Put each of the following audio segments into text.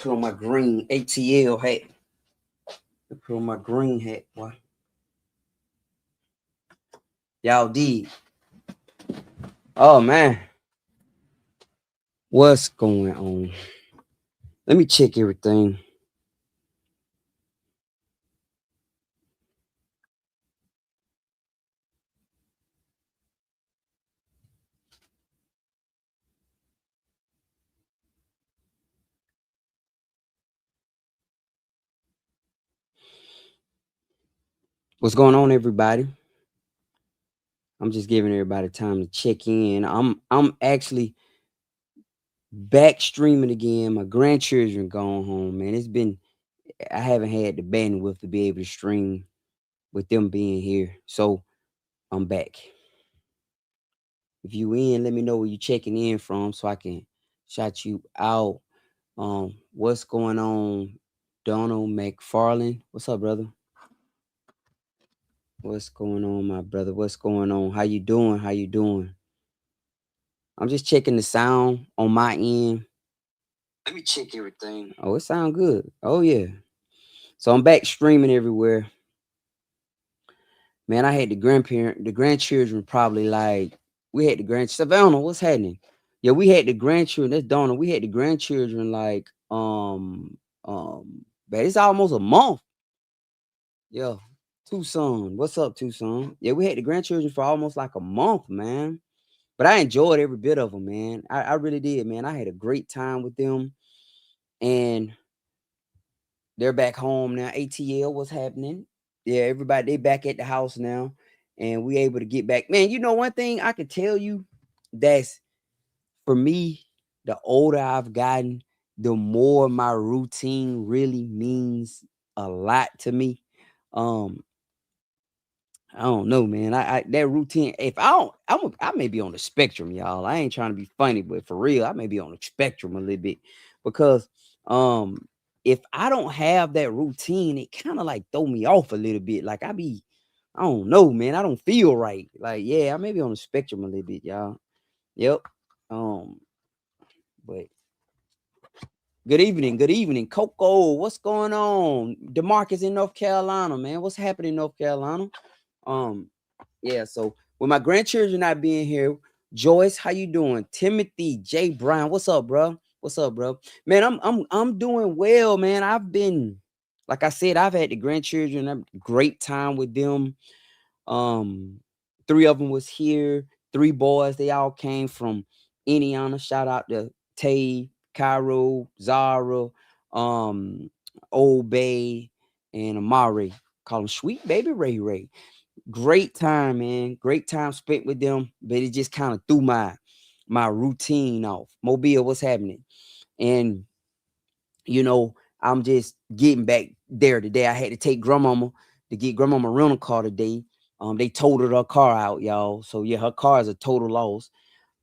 put on my green ATL hat. Put on my green hat, boy. Y'all did. Oh man, what's going on? Let me check everything. What's going on, everybody? I'm just giving everybody time to check in. I'm actually back streaming again. My grandchildren gone home, man. I haven't had the bandwidth to be able to stream with them being here. So I'm back. If you in, let me know where you checking in from so I can shout you out. What's going on, Donald McFarlane? What's up, brother? What's going on, my brother? What's going on? How you doing? How you doing? I'm just checking the sound on my end. Let me check everything. Oh, it sound good. Oh yeah. So I'm back streaming everywhere. Man, I had the grandchildren probably like we had the Savannah, what's happening? Yeah, we had the grandchildren. That's Donna. We had the grandchildren like but it's almost a month. Yeah. Tucson. What's up, Tucson? Yeah, we had the grandchildren for almost like a month, man. But I enjoyed every bit of them, man. I really did, man. I had a great time with them. And they're back home now. ATL, what's happening? Yeah, everybody, they back at the house now. And we able to get back. Man, you know one thing I could tell you that's for me, the older I've gotten, the more my routine really means a lot to me. Um, I don't know, man. I that routine. If I don't, I may be on the spectrum, y'all. I ain't trying to be funny, but for real, I may be on the spectrum a little bit because if I don't have that routine, it kind of like throw me off a little bit. Like I don't know, man. I don't feel right. Like, yeah, I may be on the spectrum a little bit, y'all. Yep. Um, but good evening, Coco. What's going on? DeMarcus in North Carolina, man. What's happening in North Carolina? Um, yeah, so with my grandchildren not being here, Joyce, how you doing? Timothy J. Brown, what's up, bro? What's up, bro? Man, I'm doing well, man. I've been, like I said, I've had the grandchildren, a great time with them. Um, three of them was here, three boys. They all came from Indiana. Shout out to Tay, Cairo, Zara, um, Old Bay, and Amari. Call him Sweet Baby Ray Ray. Great time, man. Great time spent with them, but it just kind of threw my routine off. Mobile, what's happening? And I'm just getting back there today. I had to take grandmama to get grandmama a rental car today. They totaled her car out, y'all. So yeah, her car is a total loss.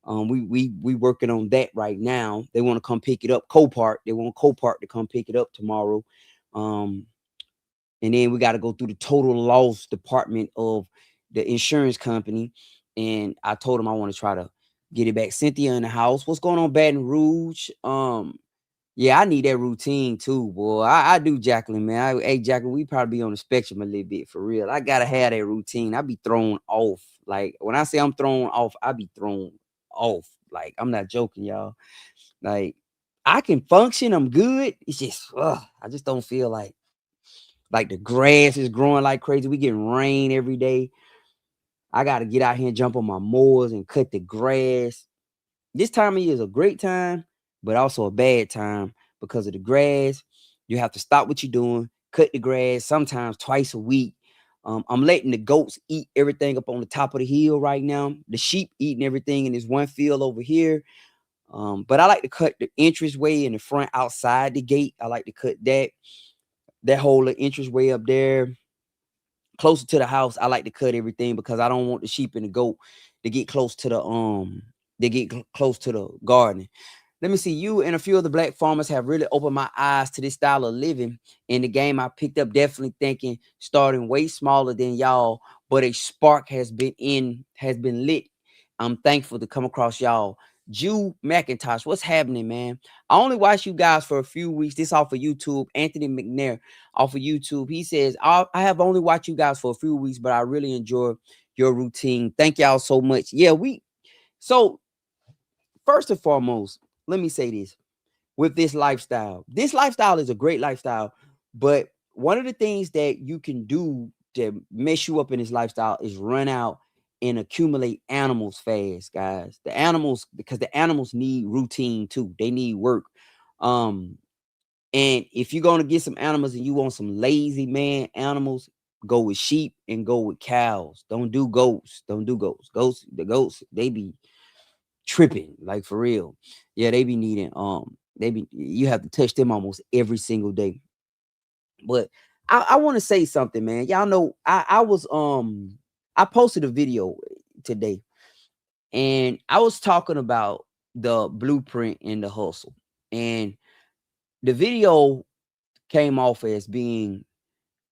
We working on that right now. They want to come pick it up. Copart. They want Copart to come pick it up tomorrow. Um, and then we got to go through the total loss department of the insurance company. And I told him I want to try to get it back. Cynthia in the house. What's going on, Baton Rouge? Yeah, I need that routine too, boy. I do, Jacqueline, man. Hey, Jacqueline, we probably be on the spectrum a little bit for real. I gotta have that routine. I be thrown off. Like when I say I'm thrown off, I be thrown off. Like I'm not joking, y'all. Like I can function. I'm good. It's just, I just don't feel like the grass is growing like crazy. We getting rain every day. I got to get out here and jump on my mowers and cut the grass. This time of year is a great time, but also a bad time because of the grass. You have to stop what you're doing, cut the grass sometimes twice a week. I'm letting the goats eat everything up on the top of the hill right now. The sheep eating everything in this one field over here. But I like to cut the entranceway in the front outside the gate. I like to cut that whole entranceway up there closer to the house. I like to cut everything because I don't want the sheep and the goat to get close to close to the garden. Let me see. You and a few of the black farmers have really opened my eyes to this style of living. In the game I picked up, definitely thinking starting way smaller than y'all, but a spark has been lit. I'm thankful to come across y'all. Jew McIntosh, what's happening, man? I only watch you guys for a few weeks. This off of YouTube. Anthony McNair off of YouTube. He says, I have only watched you guys for a few weeks, but I really enjoy your routine. Thank y'all so much. Yeah, so first and foremost, let me say this with this lifestyle. This lifestyle is a great lifestyle, but one of the things that you can do to mess you up in this lifestyle is run out and accumulate animals fast, guys. The animals, because the animals need routine too. They need work. Um, and if you're gonna get some animals and you want some lazy man animals, go with sheep and go with cows. Don't do goats. Don't do goats. The goats, they be tripping, like for real. Yeah, they be needing you have to touch them almost every single day. But I want to say something, man. Y'all know I posted a video today and I was talking about the blueprint and the hustle. And the video came off as being,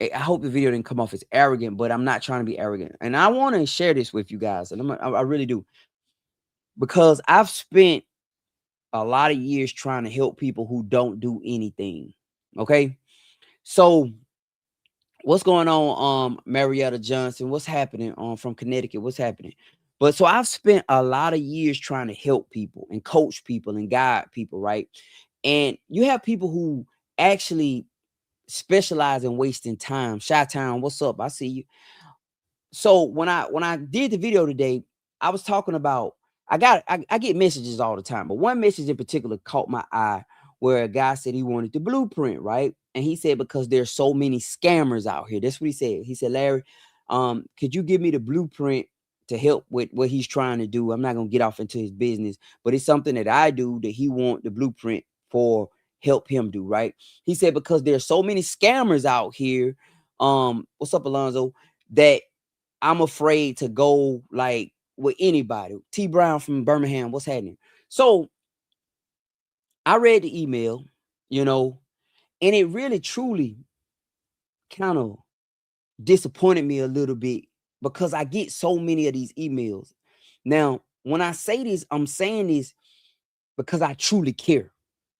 I hope the video didn't come off as arrogant, but I'm not trying to be arrogant. And I want to share this with you guys. And I really do. Because I've spent a lot of years trying to help people who don't do anything. Okay. So what's going on, Marietta Johnson? What's happening from Connecticut? What's happening? But so I've spent a lot of years trying to help people and coach people and guide people, right? And you have people who actually specialize in wasting time. Chi-Town, what's up? I see you. So when I did the video today, I was talking about I get messages all the time, but one message in particular caught my eye where a guy said he wanted the blueprint, right? And he said, because there's so many scammers out here. That's what he said. He said, Larry, could you give me the blueprint to help with what he's trying to do? I'm not gonna get off into his business, but it's something that I do that he want the blueprint for help him do, right? He said, because there's so many scammers out here. What's up, Alonzo? That I'm afraid to go like with anybody. T Brown from Birmingham, what's happening? So I read the email, you know, and it really truly kind of disappointed me a little bit because I get so many of these emails. Now, when I say this, I'm saying this because I truly care.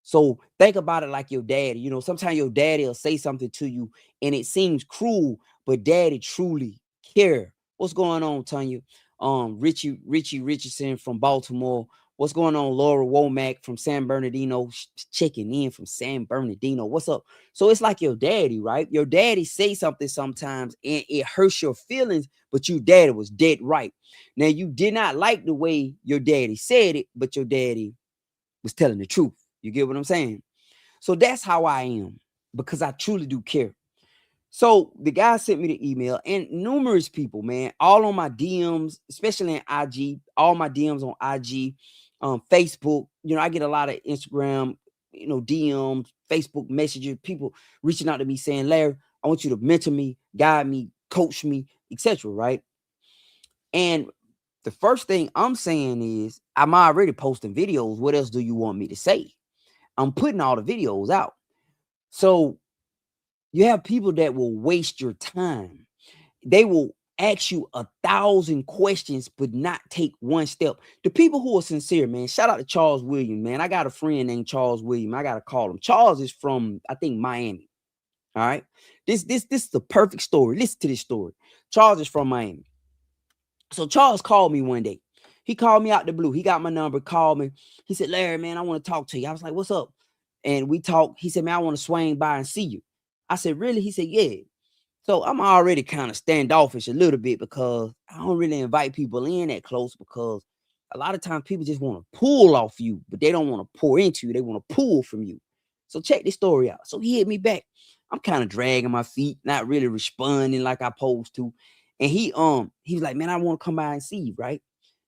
So think about it like your daddy. You know, sometimes your daddy will say something to you and it seems cruel, but daddy truly care. What's going on, Tanya? Richie Richardson from Baltimore. What's going on, Laura Womack from San Bernardino, checking in from San Bernardino. What's up? So it's like your daddy, right? Your daddy say something sometimes and it hurts your feelings, but your daddy was dead right. Now you did not like the way your daddy said it, but your daddy was telling the truth. You get what I'm saying? So that's how I am because I truly do care. So the guy sent me the email and numerous people, man, all on my DMs, especially in IG, all my DMs on IG, Facebook. You know, I get a lot of Instagram, DMs, Facebook messages, people reaching out to me saying, Larry, I want you to mentor me, guide me, coach me, etc. Right. And the first thing I'm saying is I'm already posting videos. What else do you want me to say? I'm putting all the videos out. So you have people that will waste your time. They will ask you 1,000 questions, but not take one step. The people who are sincere, man, shout out to Charles William, man. I got a friend named Charles William. I got to call him. Charles is from, I think, Miami. All right. This is the perfect story. Listen to this story. Charles is from Miami. So Charles called me one day. He called me out the blue. He got my number, called me. He said, Larry, man, I want to talk to you. I was like, what's up? And we talked. He said, man, I want to swing by and see you. I said, really? He said, yeah. So I'm already kind of standoffish a little bit because I don't really invite people in that close because a lot of times people just want to pull off you, but they don't want to pour into you. They want to pull from you. So check this story out. So he hit me back. I'm kind of dragging my feet, not really responding like I supposed to. And he was like, man, I want to come by and see you, right?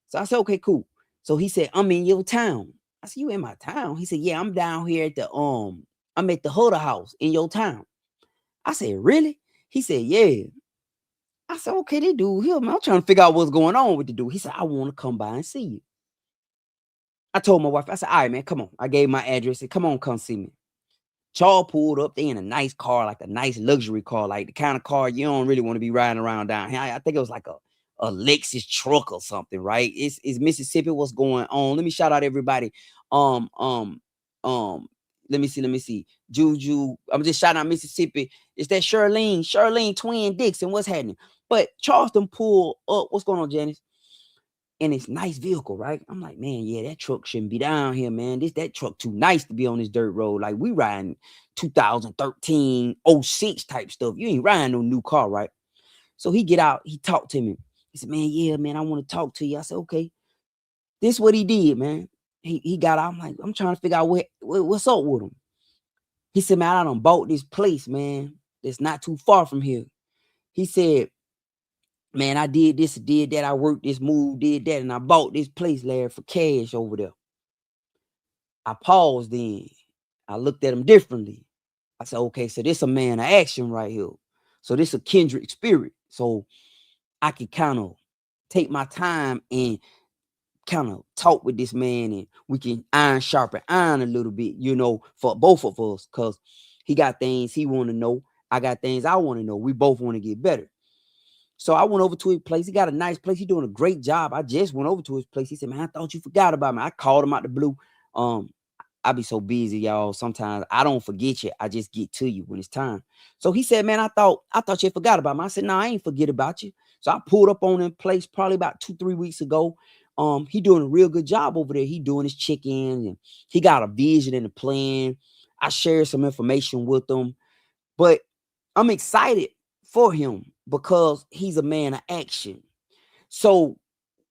So I said, okay, cool. So he said, I'm in your town. I said, you in my town? He said, yeah, I'm down here at I'm at the Huddle House in your town. I said, really? He said, yeah. I said, okay, they do here, man. I'm trying to figure out what's going on with the dude. He said, I want to come by and see you. I told my wife, I said, all right, man, come on. I gave my address. Said, come on, come see me. Charles pulled up. They in a nice car, like a nice luxury car, like the kind of car you don't really want to be riding around down here. I think it was like a a Lexus truck or something, right? It's Mississippi. What's going on? Let me shout out everybody. Um, um, um, let me see. Juju. I'm just shouting out Mississippi. It's that Charlene Twin Dixon. What's happening? But Charleston pulled up. What's going on, Janice? And it's nice vehicle, right? I'm like, man, yeah, that truck shouldn't be down here, man. That truck too nice to be on this dirt road. Like we riding 2013, 06 type stuff. You ain't riding no new car, right? So he get out, he talked to me. He said, man, yeah, man, I want to talk to you. I said, okay. This what he did, man. He got out. I'm like, I'm trying to figure out what's up with him. He said, man, I done bought this place, man. That's not too far from here. He said, man, I did this, did that. I worked this move, did that, and I bought this place, Larry, for cash over there. I paused then. I looked at him differently. I said, okay, so this a man of action right here. So this a kindred spirit. So I could kind of take my time and kind of talk with this man, and we can iron sharpen iron a little bit, you know, for both of us, because he got things he want to know. I got things I want to know. We both want to get better. So I went over to his place. He got a nice place. He's doing a great job. I just went over to his place. He said, man, I thought you forgot about me. I called him out the blue. I be so busy, y'all. Sometimes I don't forget you. I just get to you when it's time. So he said, man, I thought you forgot about me. I said, no, I ain't forget about you. So I pulled up on him place probably about 2-3 weeks ago. He doing a real good job over there. He doing his chicken, and he got a vision and a plan. I shared some information with him, but I'm excited for him because he's a man of action. So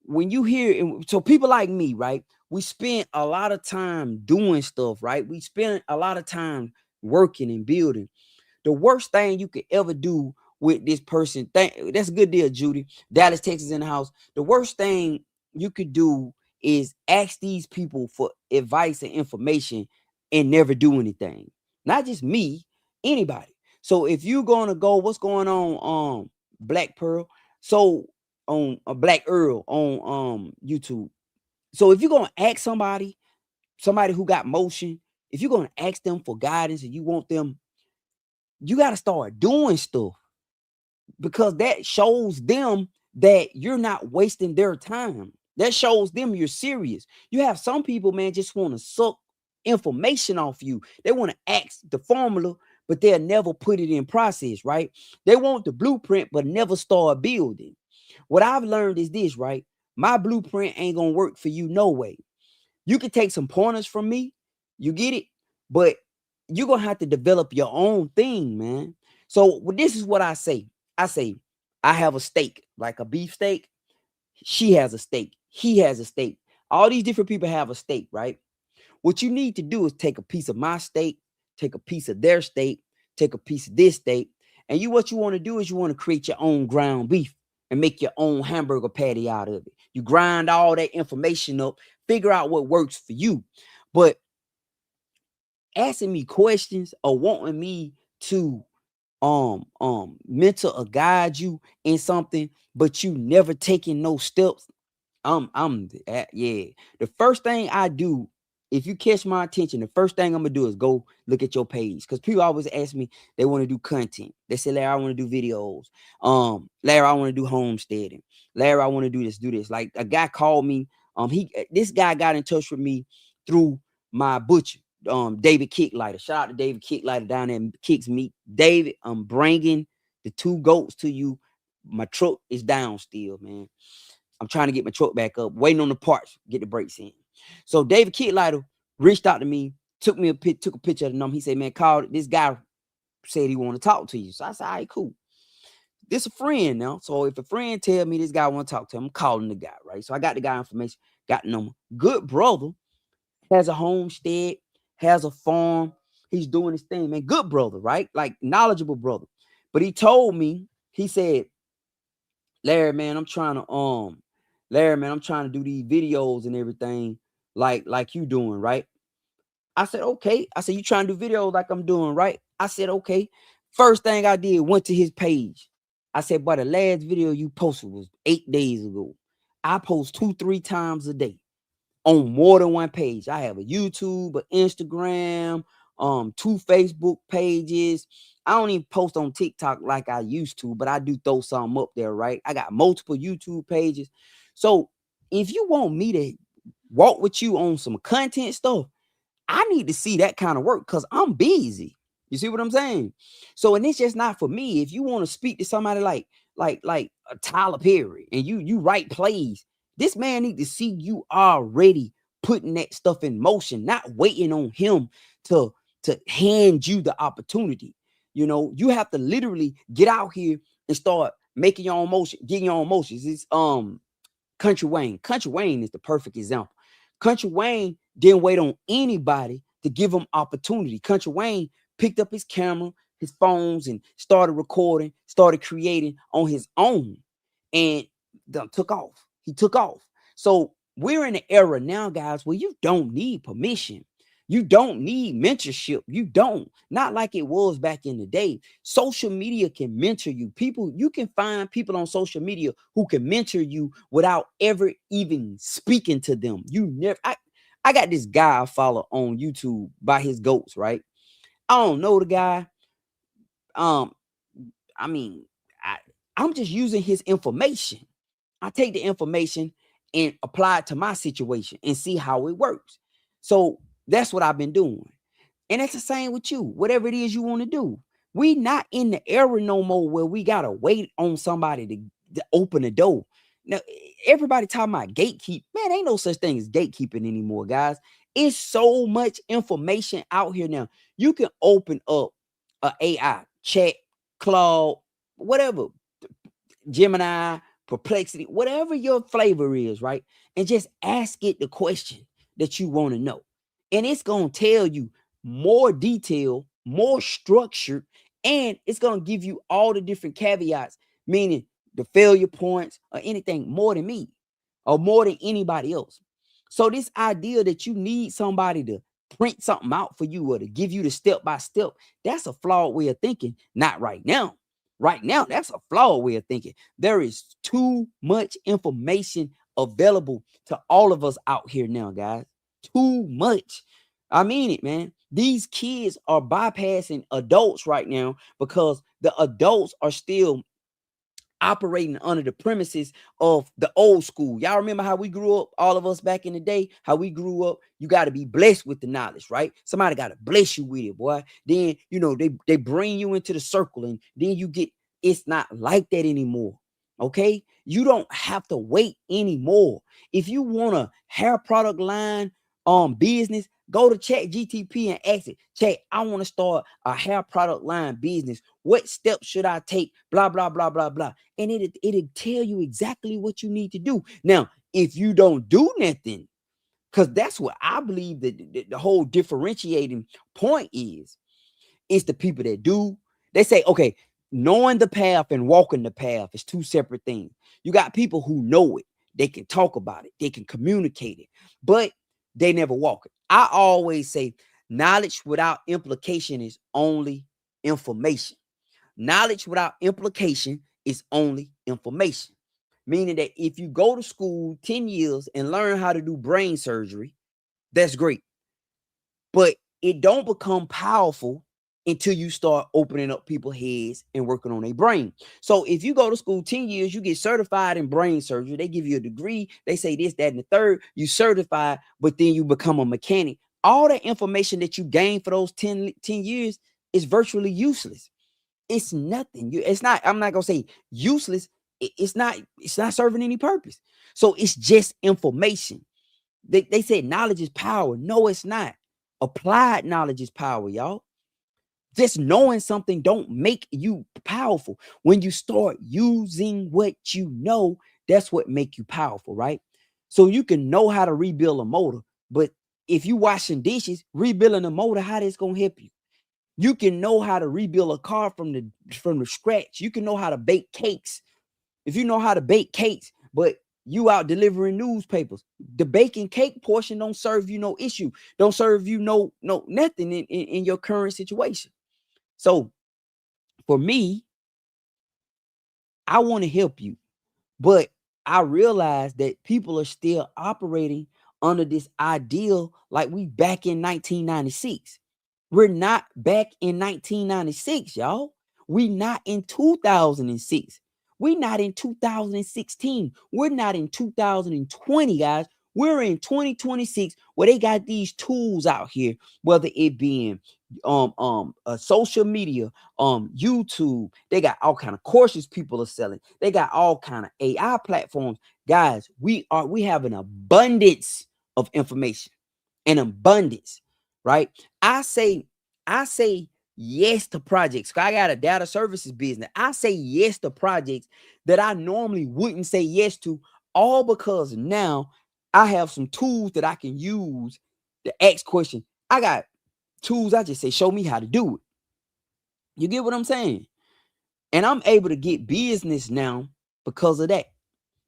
when you hear, so people like me, right? We spend a lot of time doing stuff, right? We spend a lot of time working and building. The worst thing you could ever do with this person, that's a good deal, Judy. Dallas, Texas in the house. The worst thing you could do is ask these people for advice and information and never do anything. Not just me, anybody. So if you're gonna go, what's going on, Black Pearl? So on a Black Earl on YouTube. So if you're gonna ask somebody who got motion, if you're gonna ask them for guidance and you want them, you got to start doing stuff, because that shows them that you're not wasting their time. That shows them you're serious. You have some people, man, just want to suck information off you. They want to ask the formula, but they'll never put it in process, right? They want the blueprint, but never start building. What I've learned is this, right? My blueprint ain't gonna work for you no way. You can take some pointers from me, you get it, but you're gonna have to develop your own thing, man. So this is what I say. I have a steak, like a beef steak. She has a steak. He has a steak. All these different people have a steak, right? What you need to do is take a piece of my steak, take a piece of their steak, take a piece of this steak, and what you want to do is you want to create your own ground beef and make your own hamburger patty out of it. You grind all that information up, figure out what works for you. But asking me questions or wanting me to mentor or guide you in something, but you never taking no steps, yeah. The first thing I do, if you catch my attention, the first thing I'm gonna do is go look at your page, because people always ask me, they want to do content. They say, Larry, I want to do videos. Larry, I want to do homesteading. Larry, I want to do this. Like a guy called me. This guy got in touch with me through my butcher, David Kicklighter. Shout out to David Kicklighter down there in Kicks Meat. David, I'm bringing the 2 goats to you. My truck is down still, man. I'm trying to get my truck back up, waiting on the parts, get the brakes in. So David Kicklighter reached out to me, took a picture of the number. He said, man, call this guy, said he want to talk to you. So I said, all right, cool. This a friend now. So if a friend tell me this guy want to talk to him, I'm calling the guy, right? So I got the guy information, got the number. Good brother, has a homestead, has a farm. He's doing his thing, man. Good brother, right? Like knowledgeable brother. But he told me, he said, Larry, man, I'm trying to do these videos and everything like you doing, right? I said, okay. I said, you trying to do videos like I'm doing, right? I said, okay. First thing I did, went to his page. I said, but the last video you posted was 8 days ago. I post 2-3 times a day on more than one page. I have a YouTube, an Instagram, 2 Facebook pages, I don't even post on TikTok like I used to, but I do throw some up there, right? I got multiple YouTube pages. So if you want me to walk with you on some content stuff, I need to see that kind of work because I'm busy. You see what I'm saying? So, and it's just not for me. If you want to speak to somebody like a Tyler Perry and you write plays, this man need to see you already putting that stuff in motion, not waiting on him to hand you the opportunity. You know, you have to literally get out here and start making your own motion, getting your own motions. It's Country Wayne. Country Wayne is the perfect example. Country Wayne didn't wait on anybody to give him opportunity. Country Wayne picked up his camera, his phones, and started recording, started creating on his own, and took off. He took off. So we're in an era now, guys, where you don't need permission. You don't need mentorship. You don't. Not like it was back in the day. Social media can mentor you. You can find people on social media who can mentor you without ever even speaking to them. I got this guy I follow on YouTube by his goats, right? I don't know the guy. Um, I mean, I'm just using his information. I take the information and apply it to my situation and see how it works. So that's what I've been doing. And that's the same with you. Whatever it is you want to do. We not in the era no more where we gotta wait on somebody to open the door. Now, everybody talking about gatekeep. Man, ain't no such thing as gatekeeping anymore, guys. It's so much information out here now. You can open up a AI, chat, Claude, whatever, Gemini, Perplexity, whatever your flavor is, right? And just ask it the question that you want to know. And it's going to tell you more detail, more structured, and it's going to give you all the different caveats, meaning the failure points or anything more than me or more than anybody else. So this idea that you need somebody to print something out for you or to give you the step by step, that's a flawed way of thinking. Not right now. Right now, that's a flawed way of thinking. There is too much information available to all of us out here now, guys. Too much. I mean it, man. These kids are bypassing adults right now because the adults are still operating under the premises of the old school. Y'all remember how we grew up, all of us back in the day, how we grew up? You got to be blessed with the knowledge, right? Somebody got to bless you with it, boy. Then, they bring you into the circle and then it's not like that anymore. Okay? You don't have to wait anymore. If you want a hair product line business, go to Chat GTP and ask it, Chat, I want to start a hair product line business. What steps should I take? Blah, blah, blah, blah, blah. And it'll tell you exactly what you need to do. Now, if you don't do nothing, because that's what I believe that the whole differentiating point is. It's the people that do. They say, okay, knowing the path and walking the path is two separate things. You got people who know it. They can talk about it. They can communicate it, but they never walk it. I always say knowledge without implication is only information. Knowledge without implication is only information. Meaning that if you go to school 10 years and learn how to do brain surgery, that's great. But it don't become powerful until you start opening up people's heads and working on their brain. So if you go to school 10 years, you get certified in brain surgery. They give you a degree. They say this, that, and the third. You certified, but then you become a mechanic. All the information that you gain for those 10 years is virtually useless. It's nothing. It's not, I'm not going to say useless. It's not serving any purpose. So it's just information. They say knowledge is power. No, it's not. Applied knowledge is power, y'all. Just knowing something don't make you powerful. When you start using what you know, that's what make you powerful, right? So you can know how to rebuild a motor, but if you washing dishes, rebuilding a motor, how that's gonna help you? You can know how to rebuild a car from the scratch. You can know how to bake cakes. If you know how to bake cakes, but you out delivering newspapers, the baking cake portion don't serve you no issue. Don't serve you no nothing in your current situation. So for me, I want to help you, but I realize that people are still operating under this ideal like we back in 1996. We're not back in 1996, y'all. We not in 2006. We're not in 2016. We're not in 2020, guys. We're in 2026 where they got these tools out here, whether it being social media, YouTube. They got all kind of courses people are selling. They got all kind of AI platforms. Guys, we have an abundance of information, an abundance, right? I say yes to projects. I got a data services business. I say yes to projects that I normally wouldn't say yes to, all because now I have some tools that I can use to ask questions. I got tools. I just say, show me how to do it. You get what I'm saying? And I'm able to get business now because of that.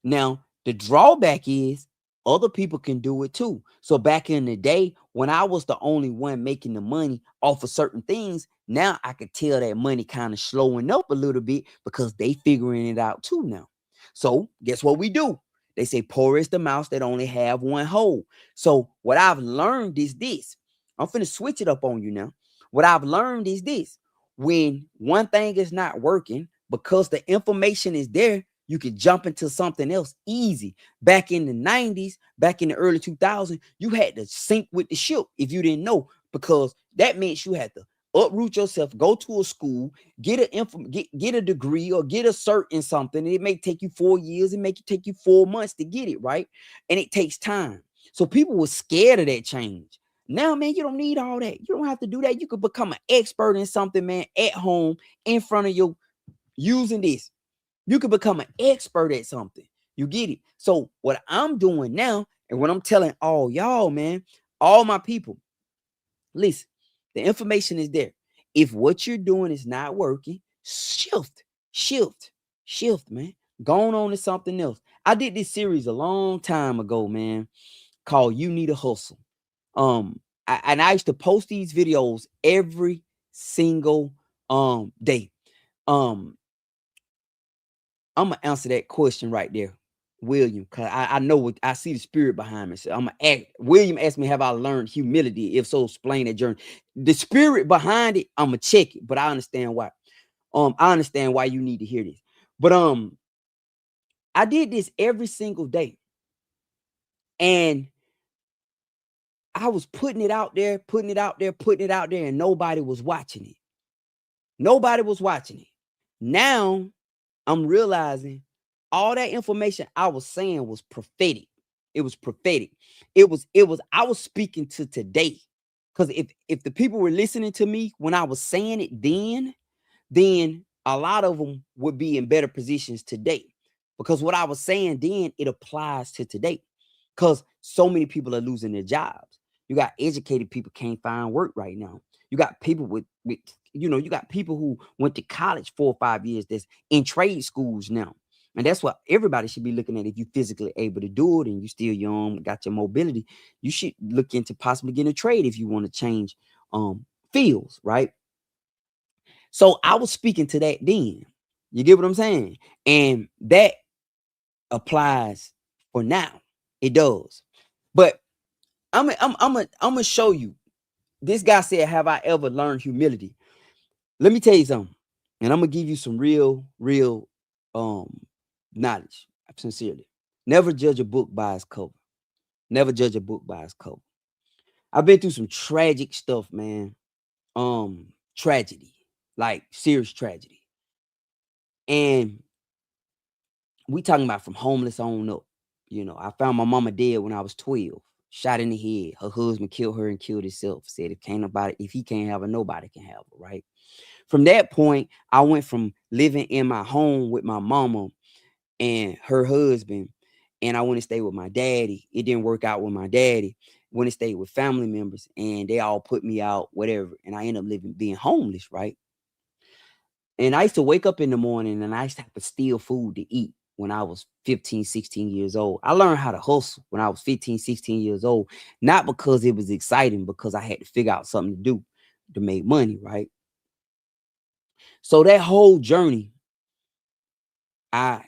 Now, the drawback is other people can do it too. So back in the day, when I was the only one making the money off of certain things, now I could tell that money kind of slowing up a little bit because they figuring it out too now. So guess what we do? They say poor is the mouse that only have one hole. So what I've learned is this. I'm finna switch it up on you now. What I've learned is this. When one thing is not working, because the information is there, you could jump into something else easy. Back in the 90s, back in the early 2000s, you had to sink with the ship if you didn't know, because that meant you had to uproot yourself, go to a school, get a degree or get a cert in something. And it may take you 4 years, it may take you 4 months to get it, right? And it takes time. So people were scared of that change. Now, man, you don't need all that. You don't have to do that. You could become an expert in something, man, at home, in front of you, using this. You can become an expert at something. You get it? So what I'm doing now, and what I'm telling all y'all, man, all my people, listen, the information is there. If what you're doing is not working, shift, man. Going on to something else. I did this series a long time ago, man, called You Need a Hustle. And I used to post these videos every single day. Um, I'm gonna answer that question right there, William, because I know what I see the spirit behind me. So I'm gonna ask William asked me, have I learned humility? If so, explain that journey. The spirit behind it, I'm gonna check it, but I understand why. I understand why you need to hear this. But I did this every single day, and I was putting it out there, and nobody was watching it. Nobody was watching it. Now I'm realizing all that information I was saying was prophetic. It was prophetic. I was speaking to today. Because if the people were listening to me when I was saying it then a lot of them would be in better positions today. Because what I was saying then, it applies to today. Because so many people are losing their jobs. You got educated people can't find work right now. You got people with you got people who went to college 4 or 5 years that's in trade schools now. And that's what everybody should be looking at. If you're physically able to do it and you still young, got your mobility, you should look into possibly getting a trade if you want to change fields, right? So I was speaking to that then. You get what I'm saying? And that applies for now. It does. But I'm gonna show you. This guy said, "Have I ever learned humility?" Let me tell you something, and I'm gonna give you some real knowledge. Sincerely, never judge a book by its cover. Never judge a book by its cover. I've been through some tragic stuff, man. Tragedy, like serious tragedy, and we talking about from homeless on up. I found my mama dead when I was 12, shot in the head. Her husband killed her and killed himself. Said if he can't have her, nobody can have her, right? From that point, I went from living in my home with my mama and her husband, and I went and stayed with my daddy. It didn't work out with my daddy. Went and stayed with family members, and they all put me out, whatever. And I ended up being homeless, right? And I used to wake up in the morning and I used to have to steal food to eat when I was 15, 16 years old. I learned how to hustle when I was 15, 16 years old, not because it was exciting, because I had to figure out something to do to make money, right? So that whole journey, I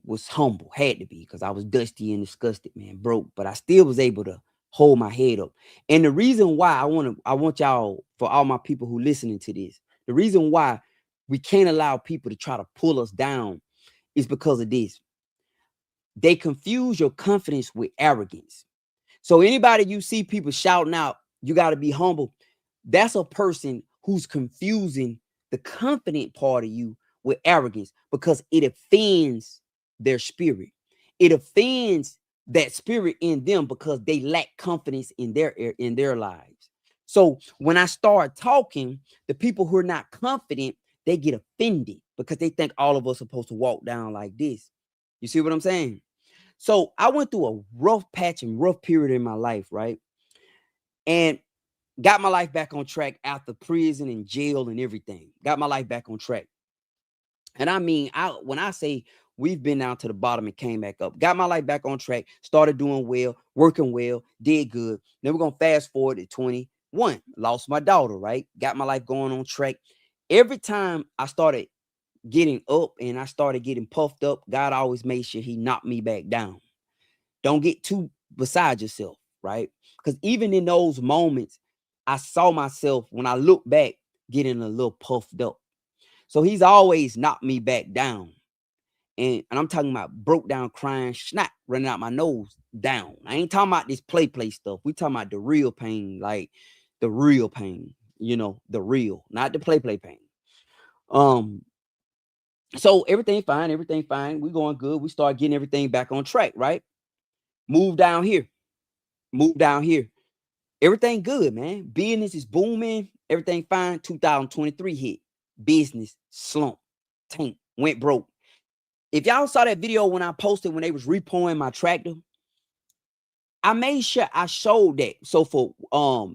was humble, had to be, because I was dusty and disgusted, man, broke, but I still was able to hold my head up. And the reason why I want y'all, for all my people who listening to this, the reason why we can't allow people to try to pull us down is because of this. They confuse your confidence with arrogance. So anybody you see people shouting out, you got to be humble. That's a person who's confusing the confident part of you with arrogance, because it offends their spirit. It offends that spirit in them because they lack confidence in their lives. So when I start talking, the people who are not confident, they get offended because they think all of us are supposed to walk down like this. You see what I'm saying? So I went through a rough patch and rough period in my life, right? And got my life back on track after prison and jail and everything. Got my life back on track. And I mean, when I say we've been down to the bottom and came back up, got my life back on track, started doing well, working well, did good. Then we're gonna fast forward to 21. Lost my daughter, right? Got my life going on track. Every time I started getting up and I started getting puffed up, God always made sure he knocked me back down. Don't get too beside yourself, right? Because even in those moments, I saw myself, when I look back, getting a little puffed up. So he's always knocked me back down. And I'm talking about broke down, crying, snot running out my nose down. I ain't talking about this play stuff. We talking about the real pain, like the real pain, the real, not the play pain. So everything fine. We going good. We start getting everything back on track, right? Move down here. Everything good, man. Business is booming. Everything fine. 2023 hit. Business slump. Tank. Went broke. If y'all saw that video when I posted when they was repoing my tractor, I made sure I showed that. So for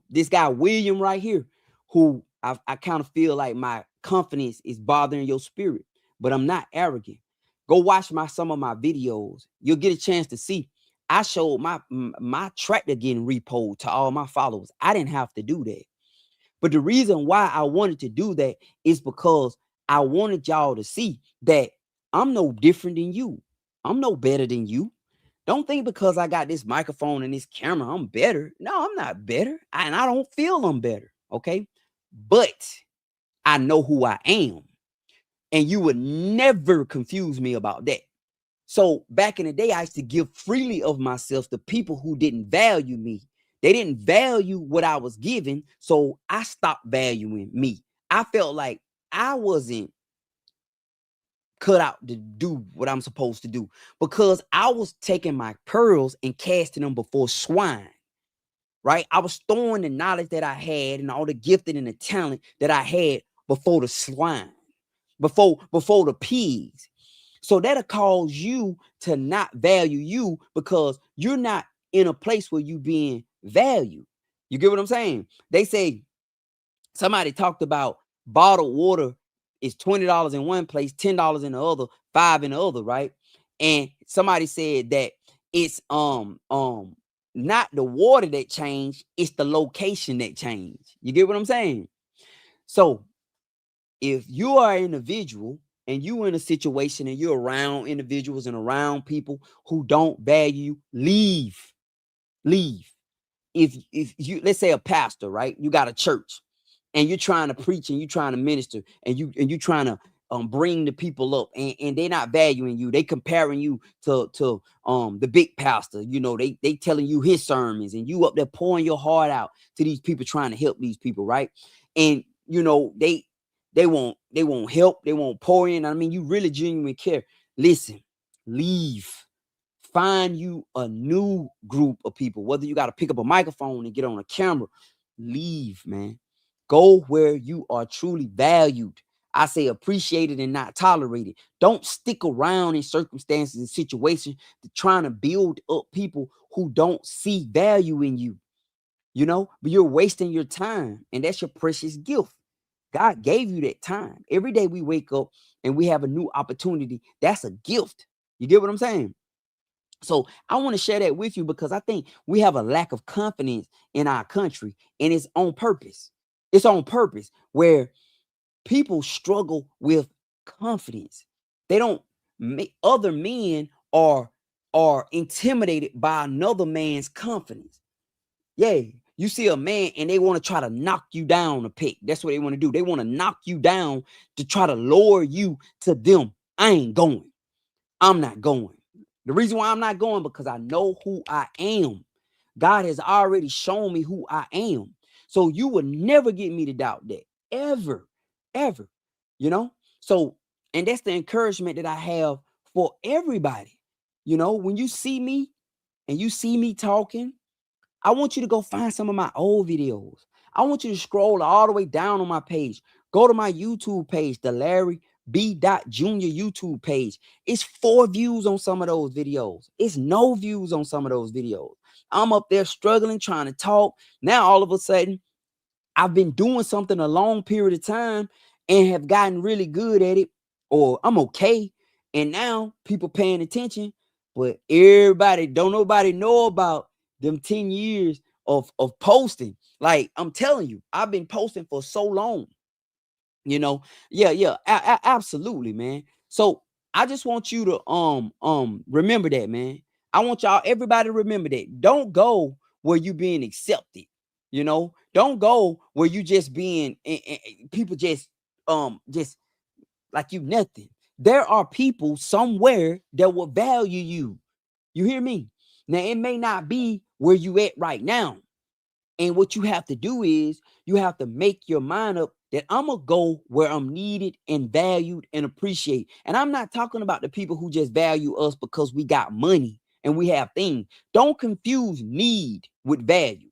this guy William right here, who I kind of feel like my confidence is bothering your spirit, but I'm not arrogant. Go watch some of my videos. You'll get a chance to see. I showed my tractor getting repoed to all my followers. I didn't have to do that. But the reason why I wanted to do that is because I wanted y'all to see that I'm no different than you. I'm no better than you. Don't think because I got this microphone and this camera, I'm better. No, I'm not better. And I don't feel I'm better. Okay. But I know who I am. And you would never confuse me about that. So back in the day, I used to give freely of myself to people who didn't value me. They didn't value what I was giving. So I stopped valuing me. I felt like I wasn't cut out to do what I'm supposed to do because I was taking my pearls and casting them before swine, right? I was throwing the knowledge that I had and all the gifting and the talent that I had before the swine, before the pigs. So that'll cause you to not value you because you're not in a place where you being valued. You get what I'm saying? They say, somebody talked about bottled water is $20 in one place, $10 in the other, $5 in the other, right? And somebody said that it's not the water that changed, it's the location that changed. You get what I'm saying? So if you are an individual and you in a situation and you're around individuals and around people who don't value, leave. If you, let's say a pastor, right? You got a church and you're trying to preach and you're trying to minister and you're trying to bring the people up and they're not valuing you. They comparing you to the big pastor. They telling you his sermons and you up there pouring your heart out to these people, trying to help these people, right? And they won't help, they won't pour in. I mean, you really genuinely care. Listen, leave. Find you a new group of people, whether you got to pick up a microphone and get on a camera. Leave, man. Go where you are truly valued. I say appreciated and not tolerated. Don't stick around in circumstances and situations trying to build up people who don't see value in you. But you're wasting your time, and that's your precious gift. God gave you that time. Every day we wake up and we have a new opportunity. That's a gift. You get what I'm saying? So I want to share that with you because I think we have a lack of confidence in our country, and it's on purpose. It's on purpose where people struggle with confidence. They don't make other men are intimidated by another man's confidence. Yeah, you see a man and they want to try to knock you down a peg. That's what they want to do. They want to knock you down to try to lower you to them. I ain't going. I'm not going. The reason why I'm not going because I know who I am. God has already shown me who I am. So you will never get me to doubt that. Ever. Ever. You know? So, and that's the encouragement that I have for everybody. You know, when you see me and you see me talking, I want you to go find some of my old videos. I want you to scroll all the way down on my page. Go to my YouTube page, the Larry B. Junior YouTube page. It's 4 views on some of those videos. It's no views on some of those videos. I'm up there struggling, trying to talk. Now, all of a sudden, I've been doing something a long period of time and have gotten really good at it, or I'm okay. And now people paying attention, but everybody don't nobody know about them 10 years of posting. Like I'm telling you, I've been posting for so long. You know, yeah, absolutely, man. So I just want you to remember that, man. I want y'all, everybody, to remember that. Don't go where you being accepted. You know, don't go where you just being people just like you nothing. There are people somewhere that will value you. You hear me? Now it may not be where you at right now, and what you have to do is you have to make your mind up that I'm going to go where I'm needed and valued and appreciated. And I'm not talking about the people who just value us because we got money and we have things. Don't confuse need with value.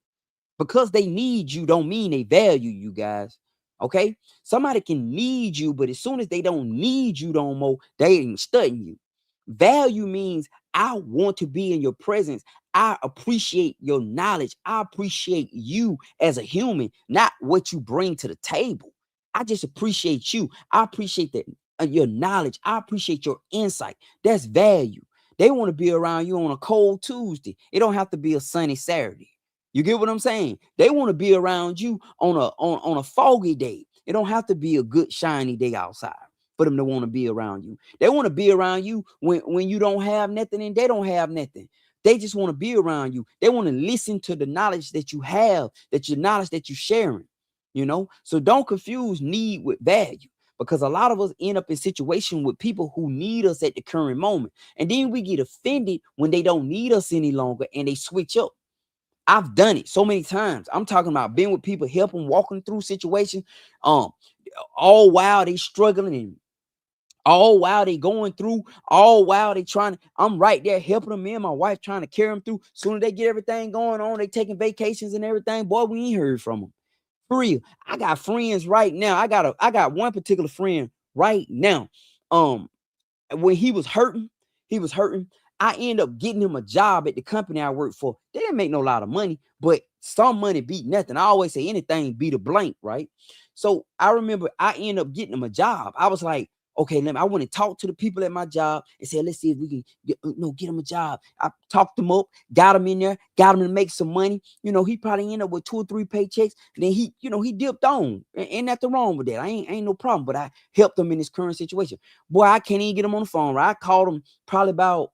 Because they need you don't mean they value you, guys. Okay? Somebody can need you, but as soon as they don't need you no more, they ain't studying you. Value means I want to be in your presence. I appreciate your knowledge. I appreciate you as a human, not what you bring to the table. I just appreciate you. I appreciate that your knowledge. I appreciate your insight. That's value. They want to be around you on a cold Tuesday. It don't have to be a sunny Saturday. You get what I'm saying? They want to be around you on a foggy day. It don't have to be a good shiny day outside for them to want to be around you. They want to be around you when you don't have nothing and they don't have nothing. They just want to be around you. They want to listen to the knowledge that you have, that your knowledge that you're sharing. You know, so don't confuse need with value, because a lot of us end up in situation with people who need us at the current moment, and then we get offended when they don't need us any longer and they switch up. I've done it so many times. I'm talking about being with people, helping, walking through situations, um, all while they struggling and all while they going through, all while they trying to, I'm right there helping them. Me and my wife trying to carry them through. Soon as they get everything going on, they taking vacations and everything. Boy, we ain't heard from them. For real. I got friends right now. I got one particular friend right now. Um, when he was hurting. I end up getting him a job at the company I work for. They didn't make no lot of money, but some money beat nothing. I always say anything beat a blank, right? So I remember I end up getting him a job. I was like, okay, I want to talk to the people at my job and say, let's see if we can get him a job. I talked him up, got him in there, got him to make some money. You know, he probably ended up with 2 or 3 paychecks. Then he dipped on. Ain't nothing wrong with that. I ain't no problem. But I helped him in his current situation. Boy, I can't even get him on the phone. Right? I called him probably about